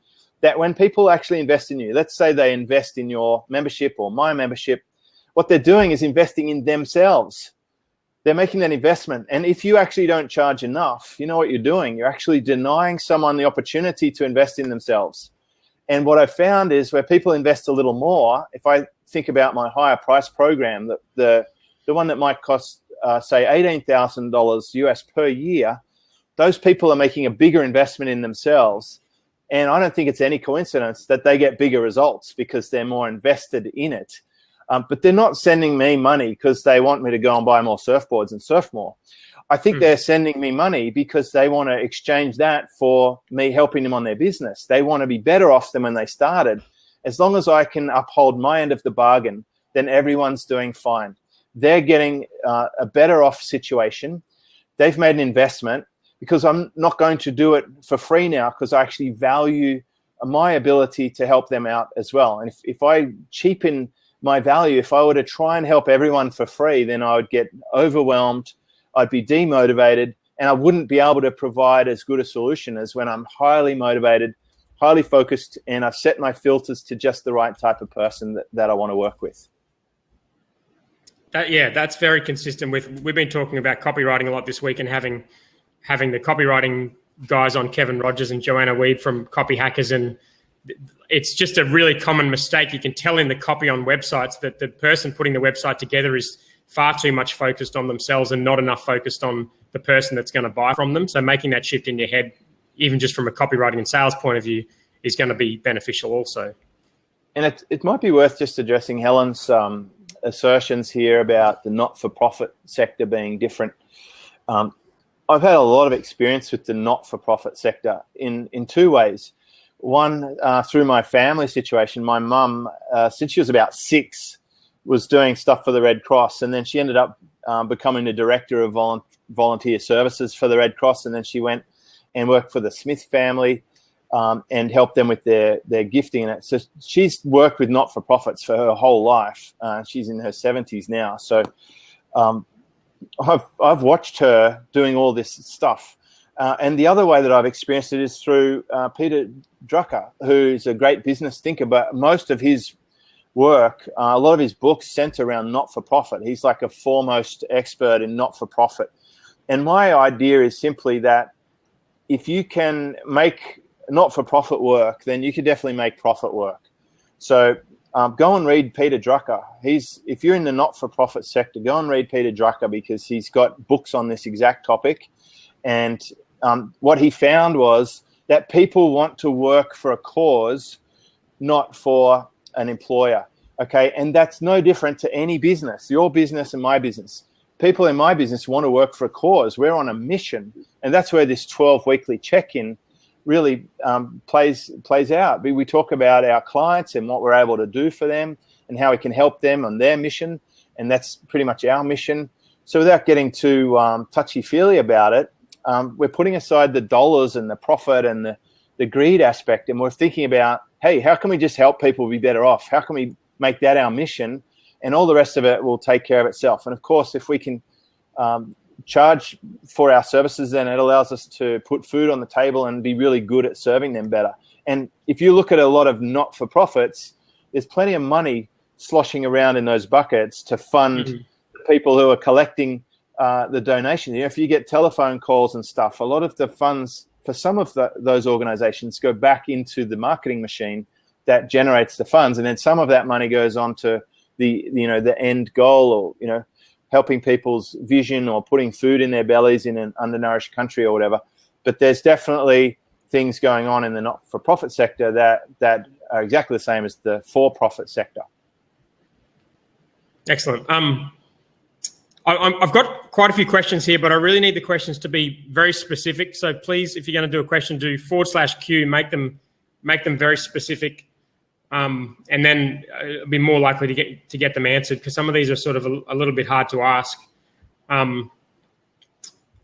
That when people actually invest in you, let's say they invest in your membership or my membership, what they're doing is investing in themselves. They're making that investment. And if you actually don't charge enough, you know what you're doing? You're actually denying someone the opportunity to invest in themselves. And what I found is where people invest a little more, if I think about my higher price program, the one that might cost, say, $18,000 US per year, those people are making a bigger investment in themselves. And I don't think it's any coincidence that they get bigger results because they're more invested in it. But they're not sending me money because they want me to go and buy more surfboards and surf more. I think they're sending me money because they want to exchange that for me helping them on their business. They want to be better off than when they started. As long as I can uphold my end of the bargain, then everyone's doing fine. They're getting a better off situation. They've made an investment. because I'm not going to do it for free now, because I actually value my ability to help them out as well. And if I cheapen my value, if I were to try and help everyone for free, then I would get overwhelmed, I'd be demotivated, and I wouldn't be able to provide as good a solution as when I'm highly motivated, highly focused, and I've set my filters to just the right type of person that I want to work with. That's very consistent with, we've been talking about copywriting a lot this week, and having the copywriting guys on, Kevin Rogers and Joanna Weed from Copy Hackers, and it's just a really common mistake. You can tell in the copy on websites that the person putting the website together is far too much focused on themselves and not enough focused on the person that's going to buy from them. So making that shift in your head, even just from a copywriting and sales point of view, is going to be beneficial also. And it might be worth just addressing Helen's assertions here about the not-for-profit sector being different. I've had a lot of experience with the not-for-profit sector in two ways. One, through my family situation. My mum, since she was about 6, was doing stuff for the Red Cross, and then she ended up becoming the director of volunteer services for the Red Cross, and then she went and worked for the Smith family and helped them with their gifting and it. So she's worked with not-for-profits for her whole life. She's in her 70s now. So I've watched her doing all this stuff. And the other way that I've experienced it is through Peter Drucker, who's a great business thinker, but most of his work, a lot of his books center around not-for-profit. He's like a foremost expert in not-for-profit. And my idea is simply that if you can make not-for-profit work, then you can definitely make profit work. So go and read Peter Drucker. If you're in the not-for-profit sector, go and read Peter Drucker, because he's got books on this exact topic. And what he found was that people want to work for a cause, not for an employer. Okay, and that's no different to any business, your business and my business. People in my business want to work for a cause. We're on a mission, and that's where this 12-weekly check-in really plays out. We talk about our clients and what we're able to do for them and how we can help them on their mission, and that's pretty much our mission. So without getting too touchy-feely about it, we're putting aside the dollars and the profit and the greed aspect, and we're thinking about, hey, how can we just help people be better off? How can we make that our mission? And all the rest of it will take care of itself. And of course, if we can charge for our services, then it allows us to put food on the table and be really good at serving them better. And if you look at a lot of not-for-profits, there's plenty of money sloshing around in those buckets to fund people who are collecting the donation. You know, if you get telephone calls and stuff, a lot of the funds for some of those organizations go back into the marketing machine that generates the funds, and then some of that money goes on to the end goal, or helping people's vision, or putting food in their bellies in an undernourished country or whatever. But there's definitely things going on in the not-for-profit sector that are exactly the same as the for-profit sector. Excellent. I've got quite a few questions here, but I really need the questions to be very specific. So please, if you're going to do a question, do /Q, make them very specific. And then it'll be more likely to get them answered, because some of these are sort of a little bit hard to ask. I've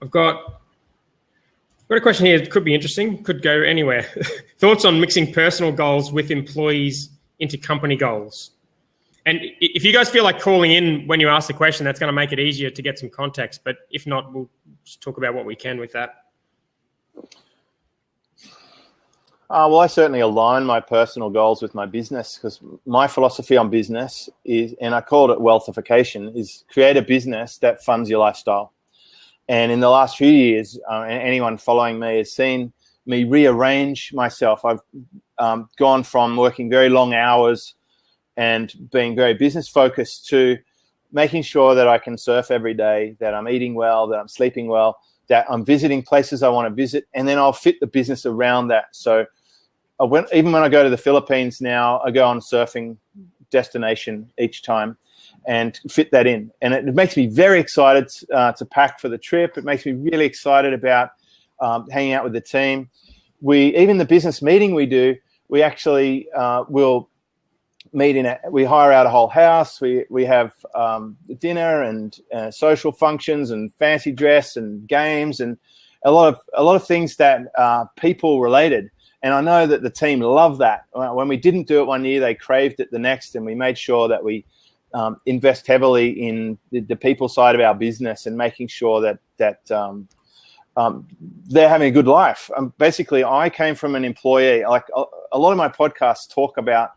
got a question here that could be interesting, could go anywhere. Thoughts on mixing personal goals with employees into company goals? And if you guys feel like calling in when you ask the question, that's going to make it easier to get some context. But if not, we'll just talk about what we can with that. Well, I certainly align my personal goals with my business, because my philosophy on business is, and I called it wealthification, is create a business that funds your lifestyle. And in the last few years, anyone following me has seen me rearrange myself. I've gone from working very long hours and being very business focused to making sure that I can surf every day, that I'm eating well, that I'm sleeping well, that I'm visiting places I want to visit, and then I'll fit the business around that. So even when I go to the Philippines now, I go on a surfing destination each time and fit that in. And it makes me very excited to pack for the trip. It makes me really excited about hanging out with the team. Even the business meeting we do, we actually will meet we hire out a whole house. We have dinner and social functions and fancy dress and games, and a lot of things that are people related. And I know that the team love that. When we didn't do it one year, they craved it the next, and we made sure that we invest heavily in the people side of our business and making sure that they're having a good life. Basically, I came from an employee. Like a lot of my podcasts talk about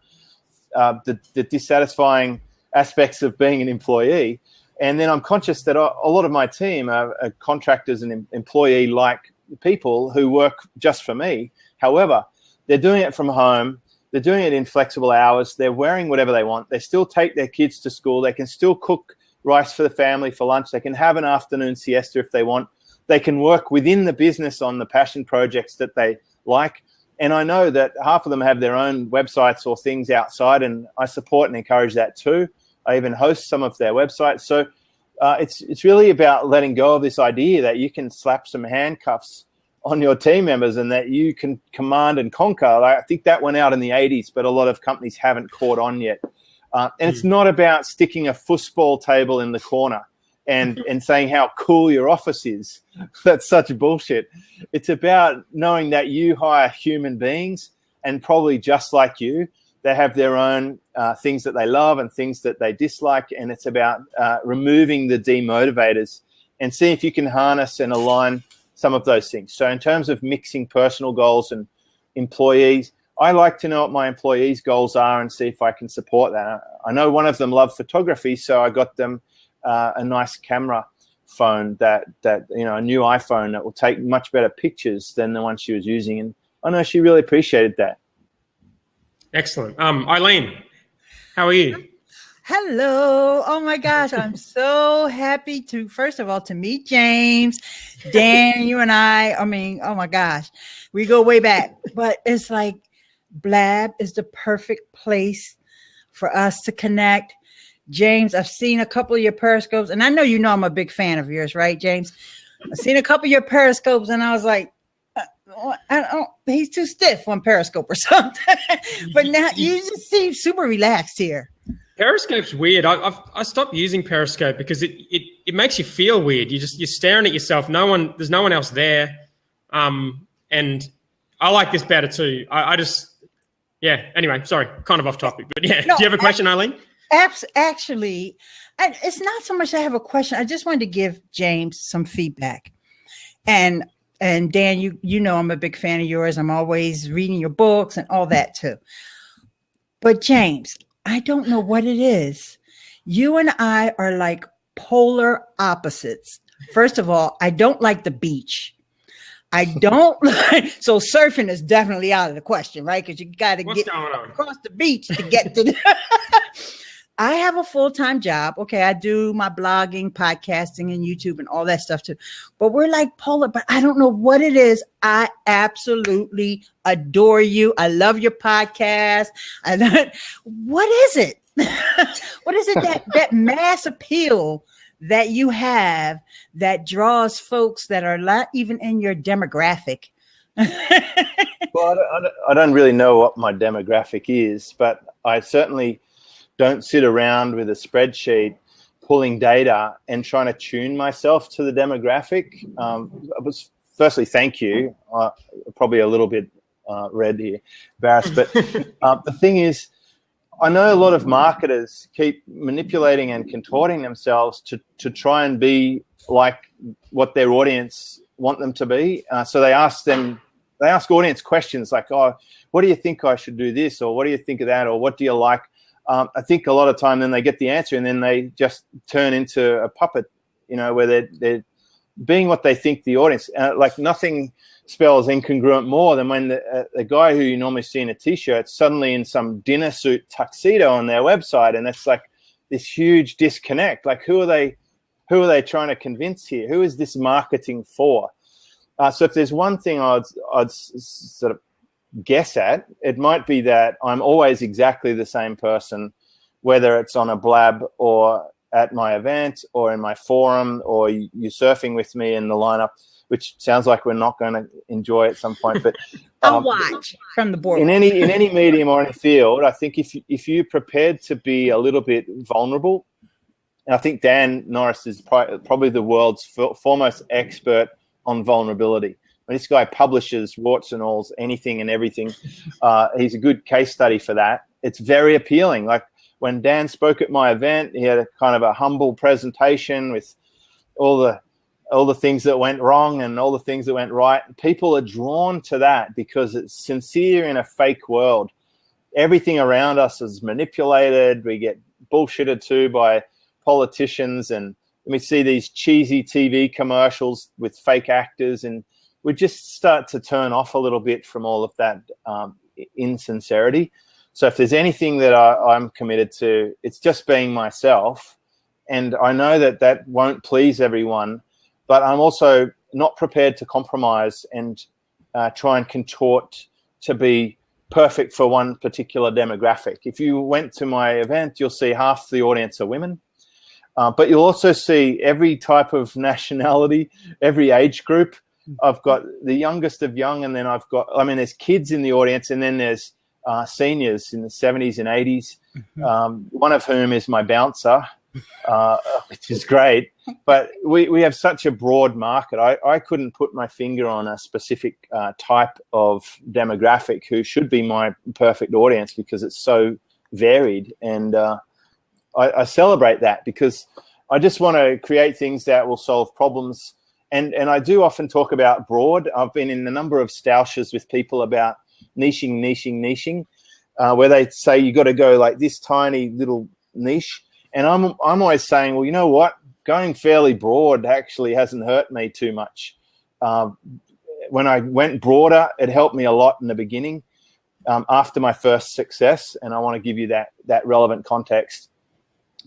the dissatisfying aspects of being an employee. And then I'm conscious that a lot of my team are contractors and employee-like people who work just for me. However, they're doing it from home. They're doing it in flexible hours. They're wearing whatever they want. They still take their kids to school. They can still cook rice for the family for lunch. They can have an afternoon siesta if they want. They can work within the business on the passion projects that they like. And I know that half of them have their own websites or things outside, and I support and encourage that too. I even host some of their websites. So it's really about letting go of this idea that you can slap some handcuffs on your team members and that you can command and conquer. I think that went out in the 80s, but a lot of companies haven't caught on yet. And it's not about sticking a foosball table in the corner and saying how cool your office is. That's such bullshit. It's about knowing that you hire human beings, and probably just like you, they have their own things that they love and things that they dislike. And it's about removing the demotivators and see if you can harness and align some of those things. So in terms of mixing personal goals and employees, I like to know what my employees' goals are and see if I can support that. I know one of them loved photography, so I got them a nice camera phone that a new iPhone that will take much better pictures than the one she was using. And I know she really appreciated that. Excellent. Eileen, how are you? Hello. Oh my gosh. I'm so happy first of all, to meet James, Dan, you and I mean, oh my gosh, we go way back, but it's like Blab is the perfect place for us to connect. James, I've seen a couple of your Periscopes, and I know I'm a big fan of yours, right, James? I've seen a couple of your Periscopes, and I was like, he's too stiff on Periscope or something. But now you just seem super relaxed here. Periscope's weird. I stopped using Periscope because it makes you feel weird. You're staring at yourself. There's no one else there. And I like this better too. Anyway, sorry, kind of off topic, but yeah. No, do you have a question, Eileen? Actually, it's not so much I have a question. I just wanted to give James some feedback. And Dan, you know I'm a big fan of yours. I'm always reading your books and all that too. But James, I don't know what it is. You and I are like polar opposites. First of all, I don't like the beach. So surfing is definitely out of the question, right? Because you got to get across the beach to get to I have a full-time job. Okay, I do my blogging, podcasting, and YouTube and all that stuff too. But we're like polar, but I don't know what it is. I absolutely adore you. I love your podcast. What is it? What is it that mass appeal that you have that draws folks that are not even in your demographic? Well, I don't really know what my demographic is, but I certainly don't sit around with a spreadsheet pulling data and trying to tune myself to the demographic. Firstly, thank you. Probably a little bit red here, embarrassed. But the thing is, I know a lot of marketers keep manipulating and contorting themselves to try and be like what their audience want them to be. So they ask audience questions like, "Oh, what do you think I should do this?" Or "What do you think of that?" Or "What do you like?" I think a lot of time then they get the answer and then they just turn into a puppet, where they're being what they think the audience. Like nothing spells incongruent more than when the guy who you normally see in a T-shirt suddenly in some dinner suit tuxedo on their website, and it's like this huge disconnect. Like who are they trying to convince here? Who is this marketing for? So if there's one thing I'd sort of guess at, it might be that I'm always exactly the same person, whether it's on a blab or at my event or in my forum or you're surfing with me in the lineup, which sounds like we're not going to enjoy at some point. But I'll watch from the board. In any medium or any field, I think if you're prepared to be a little bit vulnerable, and I think Dan Norris is probably the world's foremost expert on vulnerability. When this guy publishes warts and alls, anything and everything, he's a good case study for that. It's very appealing. Like when Dan spoke at my event, he had a kind of a humble presentation with all the things that went wrong and all the things that went right. People are drawn to that because it's sincere in a fake world. Everything around us is manipulated. We get bullshitted to by politicians, and we see these cheesy TV commercials with fake actors, and we just start to turn off a little bit from all of that insincerity. So if there's anything that I'm committed to, it's just being myself. And I know that won't please everyone, but I'm also not prepared to compromise and try and contort to be perfect for one particular demographic. If you went to my event, you'll see half the audience are women, but you'll also see every type of nationality, every age group. I've got the youngest of young, and then there's kids in the audience, and then there's seniors in the 70s and 80s, one of whom is my bouncer, which is great. But we have such a broad market. I couldn't put my finger on a specific type of demographic who should be my perfect audience because it's so varied. And I celebrate that because I just want to create things that will solve problems. And I do often talk about broad. I've been in a number of stoushes with people about niching, where they say you got to go like this tiny little niche. And I'm always saying, well, you know what? Going fairly broad actually hasn't hurt me too much. When I went broader, it helped me a lot in the beginning after my first success. And I want to give you that relevant context.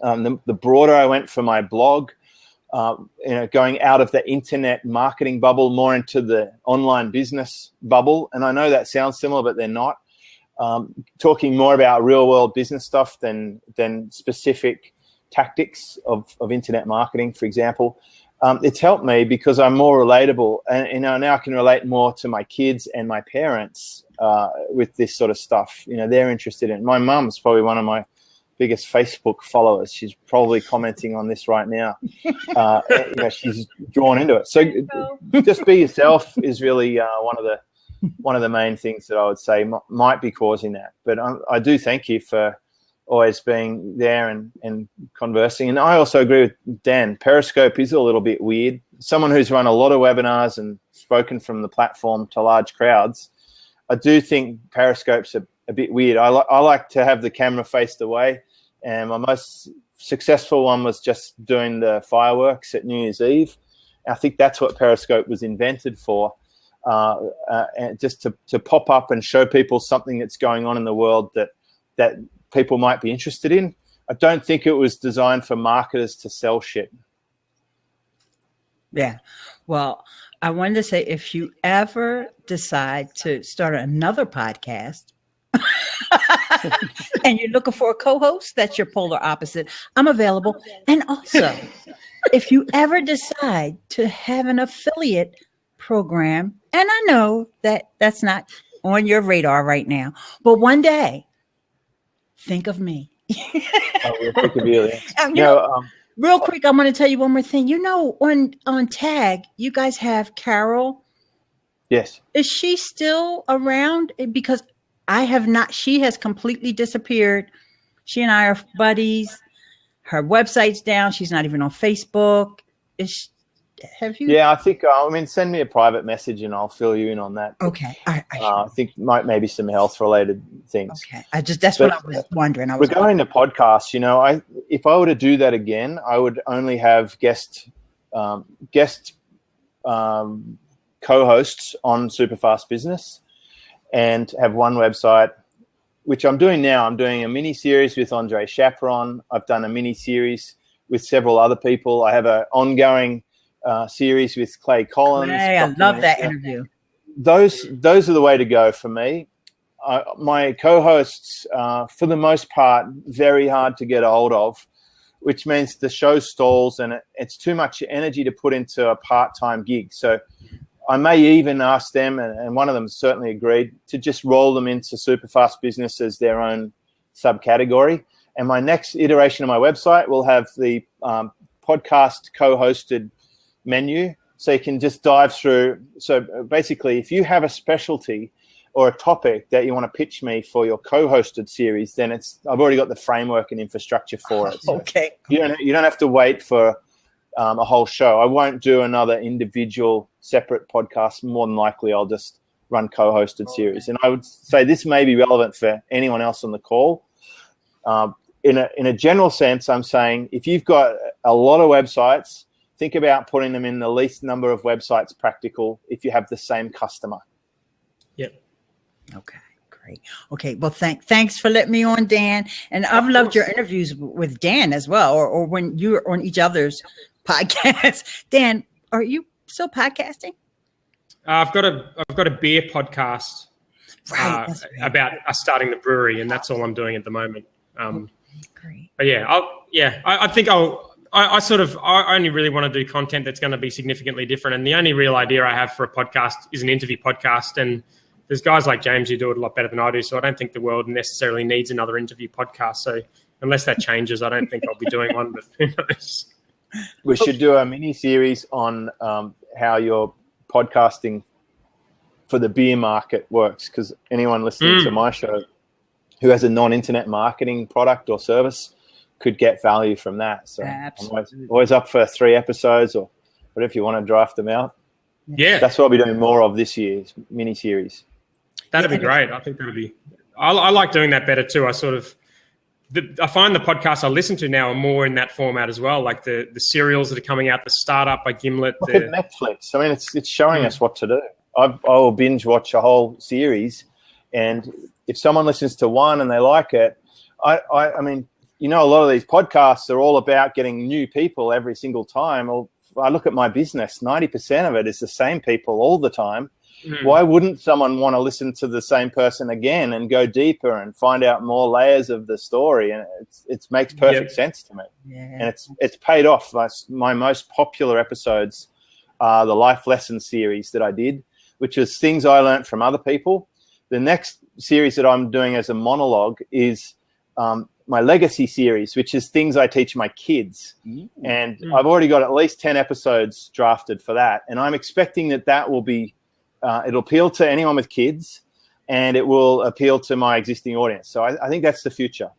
The broader I went for my blog, going out of the internet marketing bubble more into the online business bubble. And I know that sounds similar, but they're not. Talking more about real world business stuff than specific tactics of internet marketing, for example. It's helped me because I'm more relatable, and now I can relate more to my kids and my parents with this sort of stuff. They're interested in. My mum's probably one of my biggest Facebook followers. She's probably commenting on this right now. She's drawn into it. So just be yourself is really one of the main things that I would say might be causing that. But I do thank you for always being there and conversing. And I also agree with Dan. Periscope is a little bit weird. Someone who's run a lot of webinars and spoken from the platform to large crowds, I do think Periscope's a bit weird. I like to have the camera faced away. And my most successful one was just doing the fireworks at New Year's Eve. I think that's what Periscope was invented for, and just to pop up and show people something that's going on in the world that people might be interested in. I don't think it was designed for marketers to sell shit. Yeah. Well, I wanted to say, if you ever decide to start another podcast, and you're looking for a co-host, that's your polar opposite, I'm available. And also, if you ever decide to have an affiliate program, and I know that that's not on your radar right now, but one day, think of me. We'll think of you. Yeah. Real quick, I'm going to tell you one more thing. On Tag, you guys have Carol. Yes. Is she still around? Because I have not. She has completely disappeared. She and I are buddies. Her website's down. She's not even on Facebook. Have you? Yeah, I think. Send me a private message and I'll fill you in on that. Okay. I think maybe some health related things. Okay. That's what I was wondering. Regarding the podcast, if I were to do that again, I would only have guest co-hosts on Superfast Business, and have one website, which I'm doing now. I'm doing a mini series with Andre Chaperon. I've done a mini series with several other people. I have an ongoing series with Clay Collins. Hey, I love that interview. Those are the way to go for me. My co-hosts, for the most part, very hard to get a hold of, which means the show stalls and it's too much energy to put into a part-time gig. So I may even ask them, and one of them certainly agreed, to just roll them into Superfast Business as their own subcategory. And my next iteration of my website will have the podcast co-hosted menu. so you can just dive through. So basically, if you have a specialty or a topic that you want to pitch me for your co-hosted series, then I've already got the framework and infrastructure for it. So Okay. you don't have to wait for a whole show. I won't do another individual separate podcast. More than likely, I'll just run co-hosted series. And I would say this may be relevant for anyone else on the call. In a general sense, I'm saying if you've got a lot of websites, think about putting them in the least number of websites practical if you have the same customer. Yep. Okay, great. Okay, well, thanks for letting me on, Dan. And I've loved your interviews with Dan as well, or when you're on each other's podcasts. Dan, are you still podcasting? I've got a beer podcast Right, that's right. about us starting the brewery, and that's all I'm doing at the moment. Great. But I think I only really want to do content that's going to be significantly different. And the only real idea I have for a podcast is an interview podcast. And there's guys like James who do it a lot better than I do. So I don't think the world necessarily needs another interview podcast. So unless that changes, I don't think I'll be doing one, but who knows? We should do a mini series on how your podcasting for the beer market works, because anyone listening to my show who has a non-internet marketing product or service could get value from that. So absolutely. I'm always up for 3 episodes or whatever you want to draft them out. Yeah. That's what I'll be doing more of this year's mini series. That'd be great. I think that would be. I like doing that better too. I find the podcasts I listen to now are more in that format as well, like the serials that are coming out, the Startup by Gimlet. Look at Netflix. I mean, it's showing us what to do. I will binge watch a whole series, and if someone listens to one and they like it, I mean, a lot of these podcasts are all about getting new people every single time. Well, I look at my business, 90% of it is the same people all the time. Why wouldn't someone want to listen to the same person again and go deeper and find out more layers of the story? And it makes perfect sense to me. Yeah. And it's paid off. My most popular episodes are the Life Lesson series that I did, which is things I learned from other people. The next series that I'm doing as a monologue is my legacy series, which is things I teach my kids. And I've already got at least 10 episodes drafted for that. And I'm expecting that will be it'll appeal to anyone with kids, and it will appeal to my existing audience. So I think that's the future.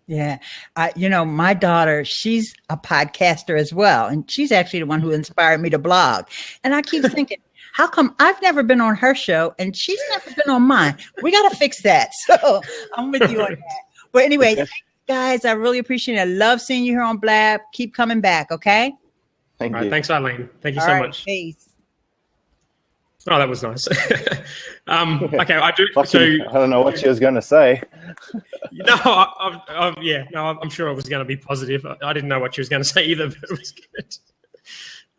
Yeah. My daughter, she's a podcaster as well. And she's actually the one who inspired me to blog. And I keep thinking, how come I've never been on her show and she's never been on mine? We got to fix that. So I'm with you on that. But anyway, thanks, guys, I really appreciate it. I love seeing you here on Blab. Keep coming back, okay? Thank you. Right, thanks, Eileen. Thank you so much. Peace. Oh, that was nice. Okay, I do. Lucky, I don't know what she was going to say. I'm sure it was going to be positive. I didn't know what she was going to say either, but it was good.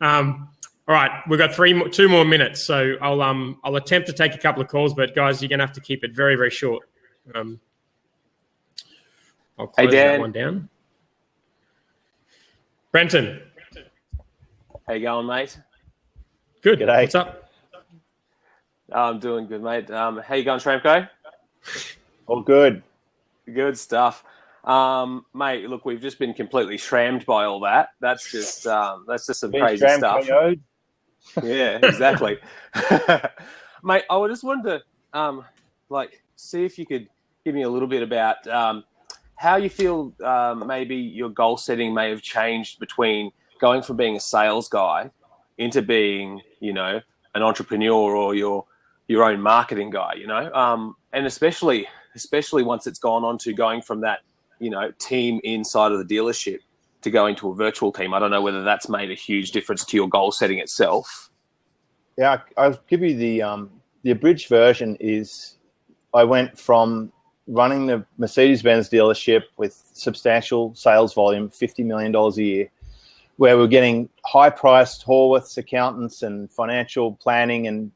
All right, we've got 2 more minutes, so I'll attempt to take a couple of calls, but guys, you're going to have to keep it very, very short. I'll close that one down. Brenton. How you going, mate? Good. G'day. What's up? I'm doing good, mate. How you going, Schramko? All good. Good stuff. Mate, look, we've just been completely shrammed by all that. That's just some crazy stuff. Yeah, exactly. Mate, I just wanted to see if you could give me a little bit about how you feel maybe your goal setting may have changed between going from being a sales guy into being, an entrepreneur or your own marketing guy, and especially once it's gone on to going from that, team inside of the dealership to going to a virtual team. I don't know whether that's made a huge difference to your goal setting itself. Yeah, I'll give you the abridged version is I went from running the Mercedes-Benz dealership with substantial sales volume, $50 million a year, where we're getting high-priced Horwaths accountants and financial planning and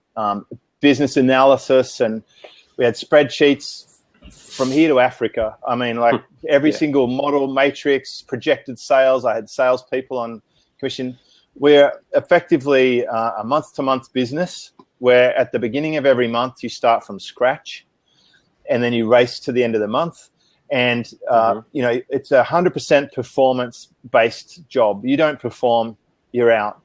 business analysis, and we had spreadsheets from here to Africa. I mean, like every single model, matrix, projected sales. I had salespeople on commission. We're effectively a month-to-month business where at the beginning of every month you start from scratch and then you race to the end of the month. And, it's 100% performance-based job. You don't perform, you're out.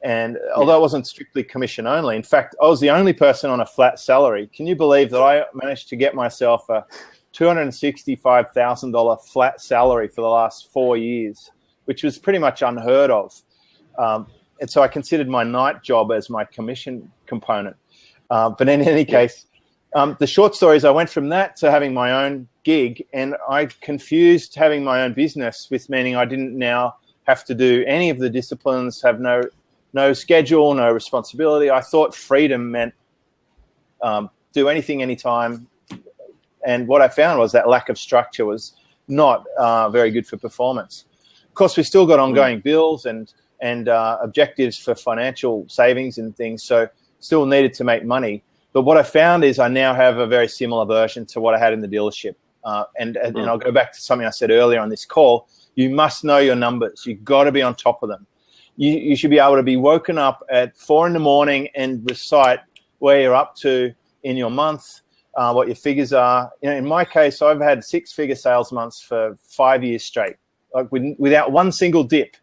And although it wasn't strictly commission only, in fact, I was the only person on a flat salary. Can you believe that I managed to get myself a $265,000 flat salary for the last 4 years, which was pretty much unheard of. And so I considered my night job as my commission component. But in any case, the short story is I went from that to having my own gig, and I confused having my own business with meaning I didn't now have to do any of the disciplines, have no schedule, no responsibility. I thought freedom meant do anything, anytime. And what I found was that lack of structure was not very good for performance. Of course, we still got ongoing bills and objectives for financial savings and things, so still needed to make money. But what I found is I now have a very similar version to what I had in the dealership. And I'll go back to something I said earlier on this call. You must know your numbers. You've got to be on top of them. You should be able to be woken up at 4 a.m. and recite where you're up to in your month, what your figures are. You know, in my case, I've had 6-figure sales months for 5 years straight, like without one single dip,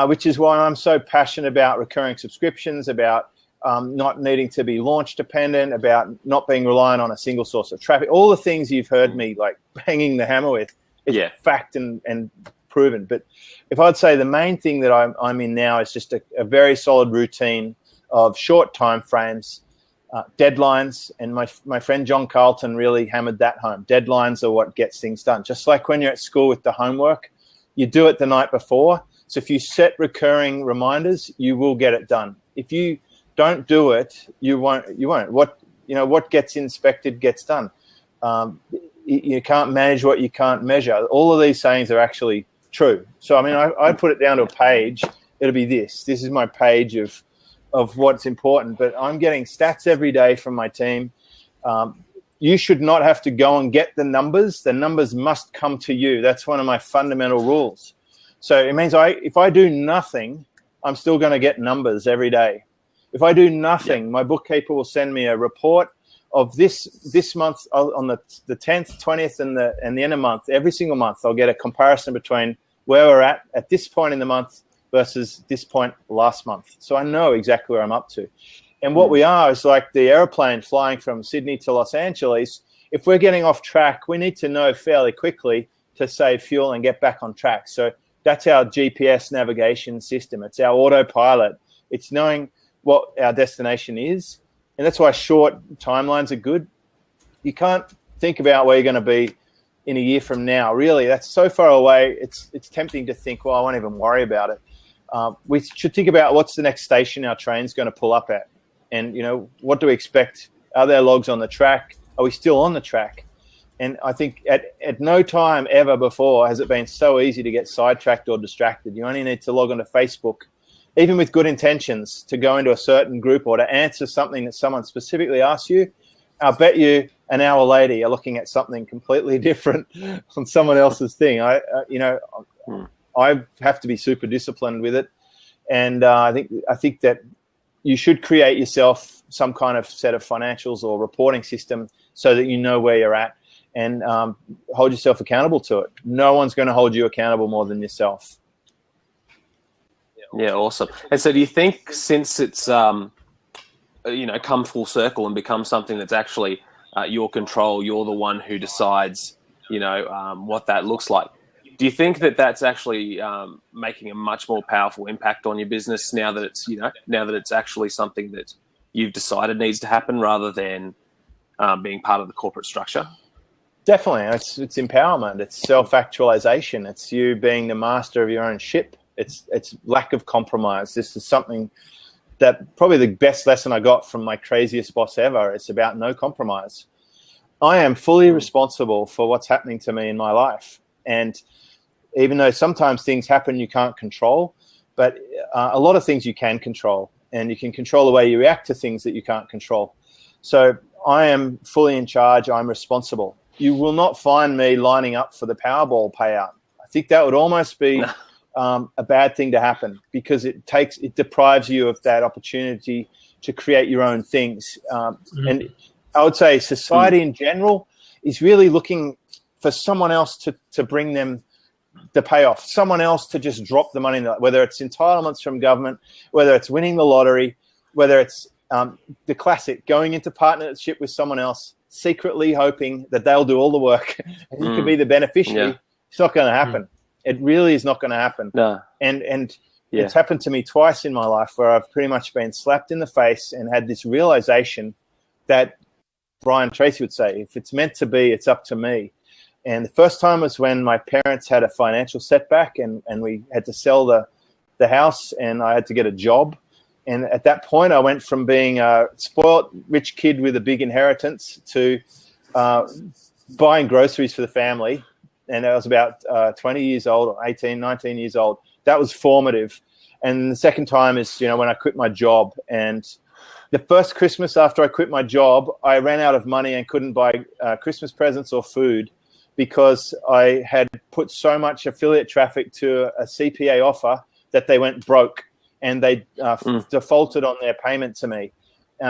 which is why I'm so passionate about recurring subscriptions, about not needing to be launch dependent, about not being reliant on a single source of traffic. All the things you've heard me like banging the hammer with, it's fact and proven. But if I'd say the main thing that I'm in now is just a very solid routine of short time frames, deadlines, and my friend John Carlton really hammered that home. Deadlines are what gets things done. Just like when you're at school with the homework, you do it the night before. So if you set recurring reminders, you will get it done. If you don't do it, you won't. What gets inspected gets done. You can't manage what you can't measure. All of these sayings are actually true. So, I mean, I put it down to a page. It'll be this. This is my page of what's important. But I'm getting stats every day from my team. You should not have to go and get the numbers. The numbers must come to you. That's one of my fundamental rules. So it means if I do nothing, I'm still going to get numbers every day. If I do nothing, my bookkeeper will send me a report of this month on the 10th, 20th, and the end of month. Every single month, I'll get a comparison between where we're at this point in the month versus this point last month. So I know exactly where I'm up to. And what we are is like the airplane flying from Sydney to Los Angeles. If we're getting off track, we need to know fairly quickly to save fuel and get back on track. So that's our GPS navigation system. It's our autopilot. It's knowing what our destination is. And that's why short timelines are good. You can't think about where you're going to be in a year from now. Really, that's so far away. It's tempting to think, well, I won't even worry about it. We should think about what's the next station our train's going to pull up at. And, what do we expect? Are there logs on the track? Are we still on the track? And I think at no time ever before has it been so easy to get sidetracked or distracted. You only need to log onto Facebook, even with good intentions, to go into a certain group or to answer something that someone specifically asks you. I'll bet you an hour later you're looking at something completely different from someone else's thing. I have to be super disciplined with it. And I think that you should create yourself some kind of set of financials or reporting system so that you know where you're at, and hold yourself accountable to it. No one's going to hold you accountable more than yourself. Yeah, awesome. And so do you think since it's, come full circle and become something that's actually your control, you're the one who decides, what that looks like. Do you think that that's actually making a much more powerful impact on your business now that it's actually something that you've decided needs to happen rather than being part of the corporate structure? Definitely. It's empowerment. It's self-actualization. It's you being the master of your own ship. It's lack of compromise. This is something that probably the best lesson I got from my craziest boss ever. It's about no compromise. I am fully responsible for what's happening to me in my life. And even though sometimes things happen you can't control, but a lot of things you can control, and you can control the way you react to things that you can't control. So I am fully in charge. I'm responsible. You will not find me lining up for the Powerball payout. I think that would almost be a bad thing to happen, because it deprives you of that opportunity to create your own things. And I would say society in general is really looking for someone else to bring them the payoff. Someone else to just drop the money, whether it's entitlements from government, whether it's winning the lottery, whether it's the classic, going into partnership with someone else, secretly hoping that they'll do all the work and you can be the beneficiary. It's not going to happen. It really is not going to happen. No. And it's happened to me twice in my life where I've pretty much been slapped in the face and had this realization that Brian Tracy would say, if it's meant to be, it's up to me. And the first time was when my parents had a financial setback and we had to sell the house and I had to get a job. And at that point, I went from being a spoiled rich kid with a big inheritance to buying groceries for the family. And I was about 20 years old, or 18, 19 years old. That was formative. And the second time is, when I quit my job. And the first Christmas after I quit my job, I ran out of money and couldn't buy Christmas presents or food because I had put so much affiliate traffic to a CPA offer that they went broke and they defaulted on their payment to me.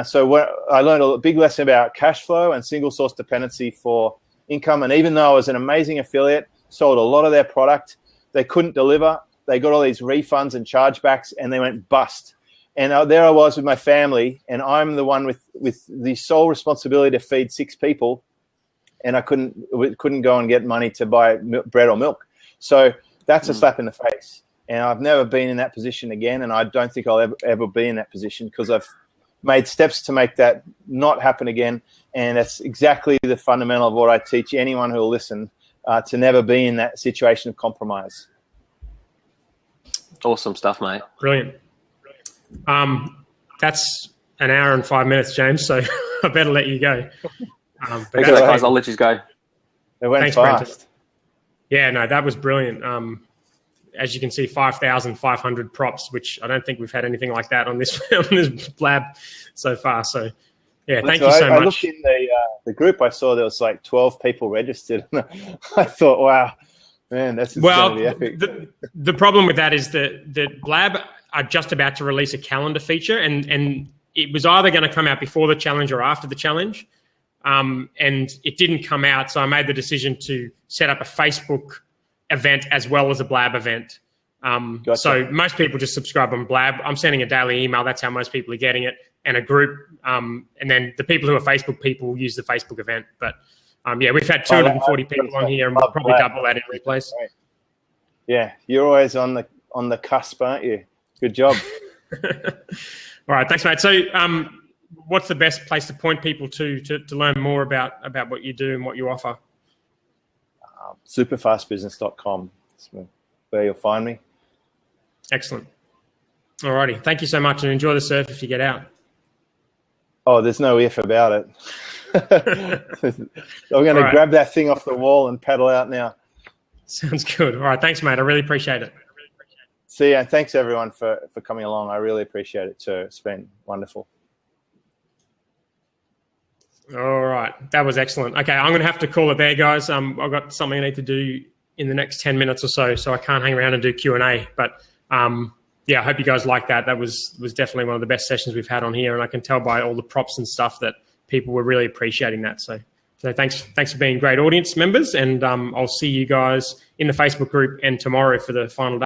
So I learned a big lesson about cash flow and single source dependency for income. And even though I was an amazing affiliate, sold a lot of their product, they couldn't deliver. They got all these refunds and chargebacks and they went bust. And there I was with my family, and I'm the one with the sole responsibility to feed 6 people, and I couldn't go and get money to buy bread or milk. So that's a slap in the face. And I've never been in that position again, and I don't think I'll ever be in that position because I've made steps to make that not happen again. And that's exactly the fundamental of what I teach anyone who will listen, to never be in that situation of compromise. Awesome stuff, mate. Brilliant. That's an hour and 5 minutes, James, so I better let you go. But guys, I'll let you go. It went thanks, fast. Prentice. Yeah, no, that was brilliant. As you can see, 5,500 props, which I don't think we've had anything like that on this blab so far. So, yeah, thank you so much. I looked in the group. I saw there was like 12 people registered. I thought, wow, man, that's going to be epic. The problem with that is that Blab are just about to release a calendar feature, and it was either going to come out before the challenge or after the challenge, and it didn't come out. So I made the decision to set up a Facebook event as well as a Blab event. Gotcha. So most people just subscribe on Blab. I'm sending a daily email. That's how most people are getting it, and a group. And then the people who are Facebook people use the Facebook event. But yeah, we've had 240 people on here, and we'll probably double that in replays. Right. Yeah, you're always on the cusp, aren't you? Good job. All right, thanks, mate. So, what's the best place to point people to learn more about what you do and what you offer? Superfastbusiness.com. That's where you'll find me. Excellent. All righty. Thank you so much, and enjoy the surf if you get out. Oh, there's no if about it. I'm going to grab that thing off the wall and paddle out now. Sounds good. All right, thanks, mate. I really appreciate it. See ya. Thanks, everyone, for coming along. I really appreciate it too. It's been wonderful. All right. That was excellent. Okay, I'm going to have to call it there, guys. I've got something I need to do in the next 10 minutes or so I can't hang around and do Q&A. But, yeah, I hope you guys liked that. That was definitely one of the best sessions we've had on here, and I can tell by all the props and stuff that people were really appreciating that. So thanks for being great audience members, and I'll see you guys in the Facebook group and tomorrow for the final day.